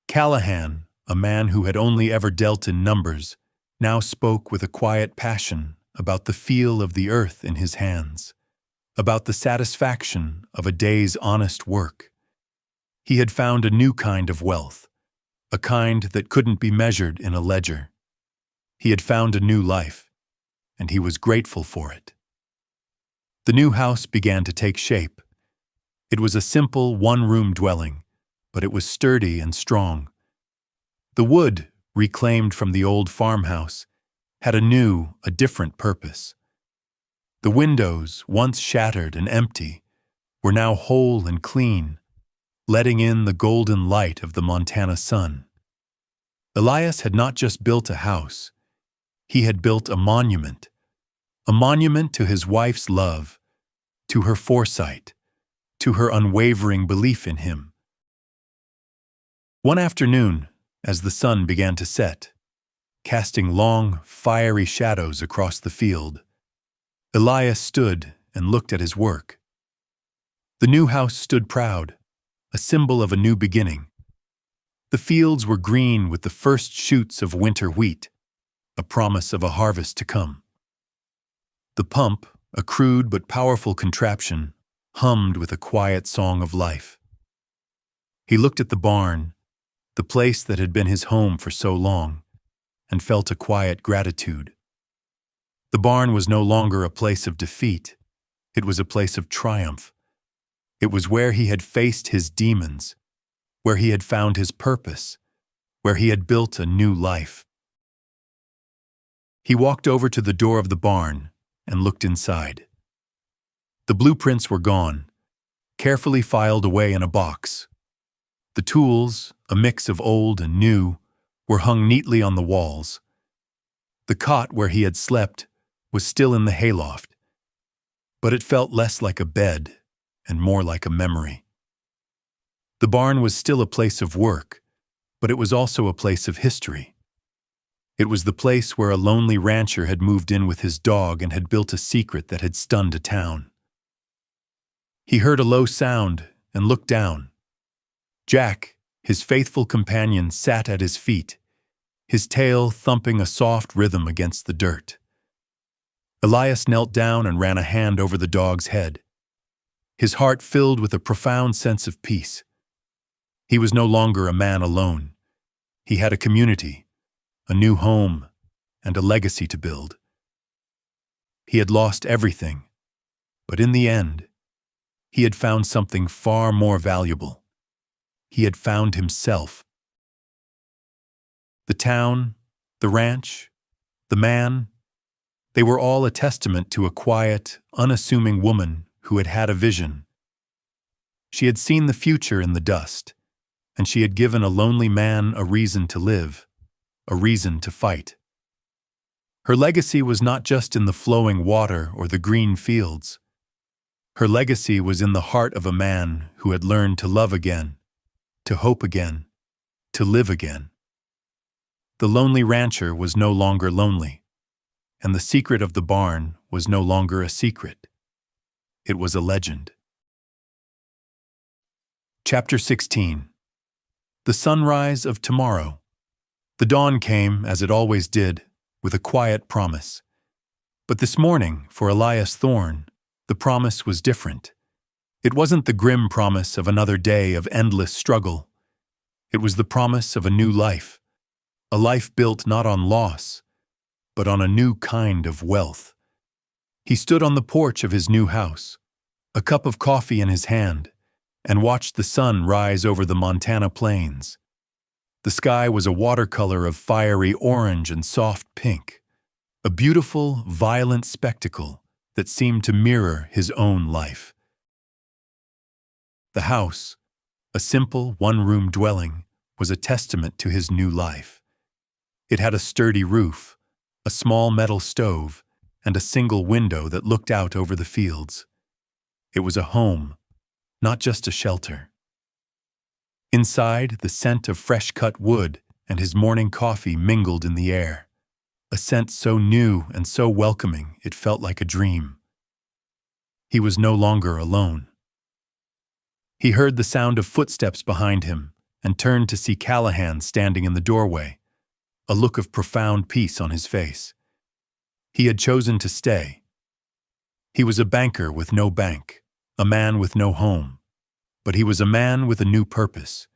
Callahan, a man who had only ever dealt in numbers, now spoke with a quiet passion about the feel of the earth in his hands, about the satisfaction of a day's honest work. He had found a new kind of wealth, a kind that couldn't be measured in a ledger. He had found a new life, and he was grateful for it. The new house began to take shape. It was a simple one-room dwelling, but it was sturdy and strong. The wood, reclaimed from the old farmhouse, had a different purpose. The windows, once shattered and empty, were now whole and clean, letting in the golden light of the Montana sun. Elias had not just built a house, he had built a monument to his wife's love, to her foresight, to her unwavering belief in him. One afternoon, as the sun began to set, casting long, fiery shadows across the field, Elias stood and looked at his work. The new house stood proud, a symbol of a new beginning. The fields were green with the first shoots of winter wheat, a promise of a harvest to come. The pump, a crude but powerful contraption, hummed with a quiet song of life. He looked at the barn, the place that had been his home for so long, and felt a quiet gratitude. The barn was no longer a place of defeat. It was a place of triumph. It was where he had faced his demons, where he had found his purpose, where he had built a new life. He walked over to the door of the barn and looked inside. The blueprints were gone, carefully filed away in a box. The tools, a mix of old and new, were hung neatly on the walls. The cot where he had slept was still in the hayloft, but it felt less like a bed and more like a memory. The barn was still a place of work, but it was also a place of history. It was the place where a lonely rancher had moved in with his dog and had built a secret that had stunned a town. He heard a low sound and looked down. Jack, his faithful companion, sat at his feet, his tail thumping a soft rhythm against the dirt. Elias knelt down and ran a hand over the dog's head, his heart filled with a profound sense of peace. He was no longer a man alone. He had a community, a new home, and a legacy to build. He had lost everything, but in the end, he had found something far more valuable. He had found himself. The town, the ranch, the man, they were all a testament to a quiet, unassuming woman who had had a vision. She had seen the future in the dust, and she had given a lonely man a reason to live, a reason to fight. Her legacy was not just in the flowing water or the green fields. Her legacy was in the heart of a man who had learned to love again, to hope again, to live again. The lonely rancher was no longer lonely, and the secret of the barn was no longer a secret. It was a legend. Chapter 16. The sunrise of tomorrow. The dawn came, as it always did, with a quiet promise. But this morning, for Elias Thorne, the promise was different. It wasn't the grim promise of another day of endless struggle. It was the promise of a new life, a life built not on loss, but on a new kind of wealth. He stood on the porch of his new house, a cup of coffee in his hand, and watched the sun rise over the Montana plains. The sky was a watercolor of fiery orange and soft pink, a beautiful, violent spectacle that seemed to mirror his own life. The house, a simple one-room dwelling, was a testament to his new life. It had a sturdy roof, a small metal stove, and a single window that looked out over the fields. It was a home, not just a shelter. Inside, the scent of fresh-cut wood and his morning coffee mingled in the air, a scent so new and so welcoming it felt like a dream. He was no longer alone. He heard the sound of footsteps behind him and turned to see Callahan standing in the doorway, a look of profound peace on his face. He had chosen to stay. He was a banker with no bank, a man with no home, but he was a man with a new purpose.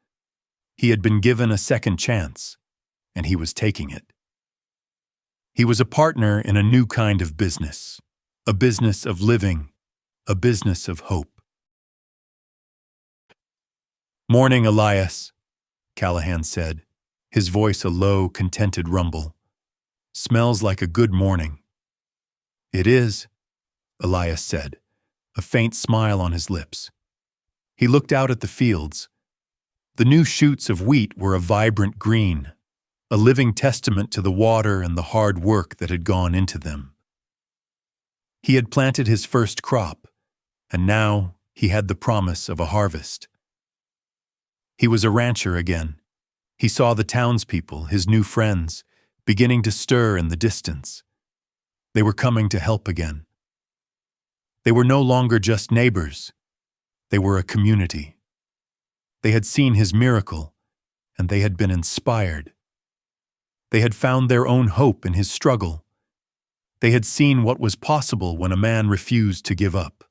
He had been given a second chance, and he was taking it. He was a partner in a new kind of business, a business of living, a business of hope. "Morning, Elias," Callahan said, his voice a low, contented rumble. "Smells like a good morning." "It is," Elias said, a faint smile on his lips. He looked out at the fields. The new shoots of wheat were a vibrant green, a living testament to the water and the hard work that had gone into them. He had planted his first crop, and now he had the promise of a harvest. He was a rancher again. He saw the townspeople, his new friends, beginning to stir in the distance. They were coming to help again. They were no longer just neighbors. They were a community. They had seen his miracle, and they had been inspired. They had found their own hope in his struggle. They had seen what was possible when a man refused to give up,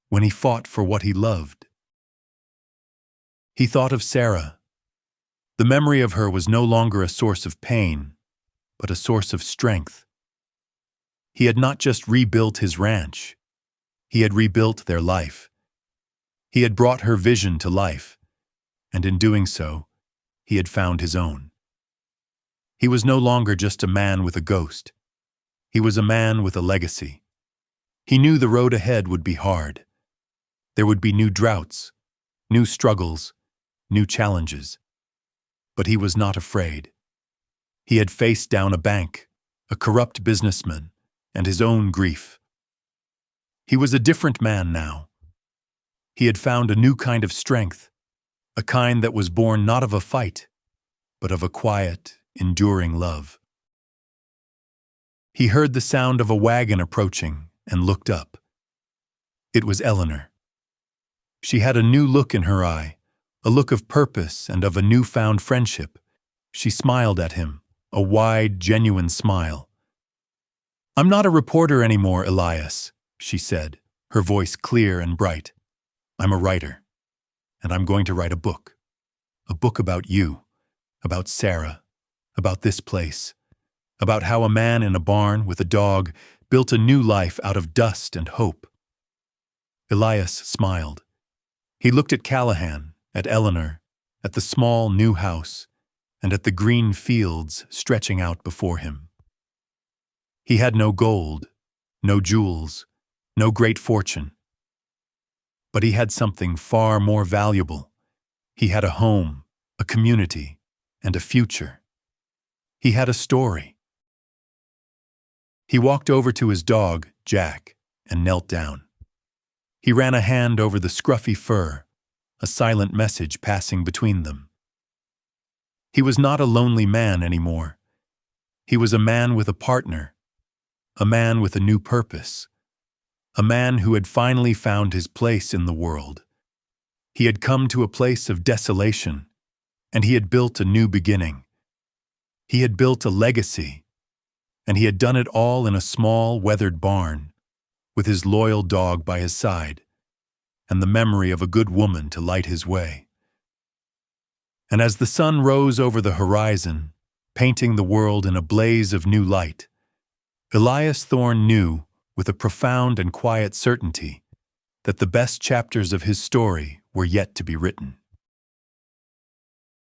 when he fought for what he loved. He thought of Sarah. The memory of her was no longer a source of pain, but a source of strength. He had not just rebuilt his ranch. He had rebuilt their life. He had brought her vision to life, and in doing so, he had found his own. He was no longer just a man with a ghost. He was a man with a legacy. He knew the road ahead would be hard. There would be new droughts, new struggles, new challenges. But he was not afraid. He had faced down a bank, a corrupt businessman, and his own grief. He was a different man now. He had found a new kind of strength, a kind that was born not of a fight, but of a quiet, enduring love. He heard the sound of a wagon approaching and looked up. It was Eleanor. She had a new look in her eye, a look of purpose and of a newfound friendship. She smiled at him, a wide, genuine smile. "I'm not a reporter anymore, Elias," she said, her voice clear and bright. "I'm a writer, and I'm going to write a book about you, about Sarah, about this place, about how a man in a barn with a dog built a new life out of dust and hope." Elias smiled. He looked at Callahan, at Eleanor, at the small new house, and at the green fields stretching out before him. He had no gold, no jewels, no great fortune. But he had something far more valuable. He had a home, a community, and a future. He had a story. He walked over to his dog, Jack, and knelt down. He ran a hand over the scruffy fur, a silent message passing between them. He was not a lonely man anymore. He was a man with a partner, a man with a new purpose, a man who had finally found his place in the world. He had come to a place of desolation, and he had built a new beginning. He had built a legacy, and he had done it all in a small, weathered barn, with his loyal dog by his side, and the memory of a good woman to light his way. And as the sun rose over the horizon, painting the world in a blaze of new light, Elias Thorne knew, with a profound and quiet certainty, that the best chapters of his story were yet to be written.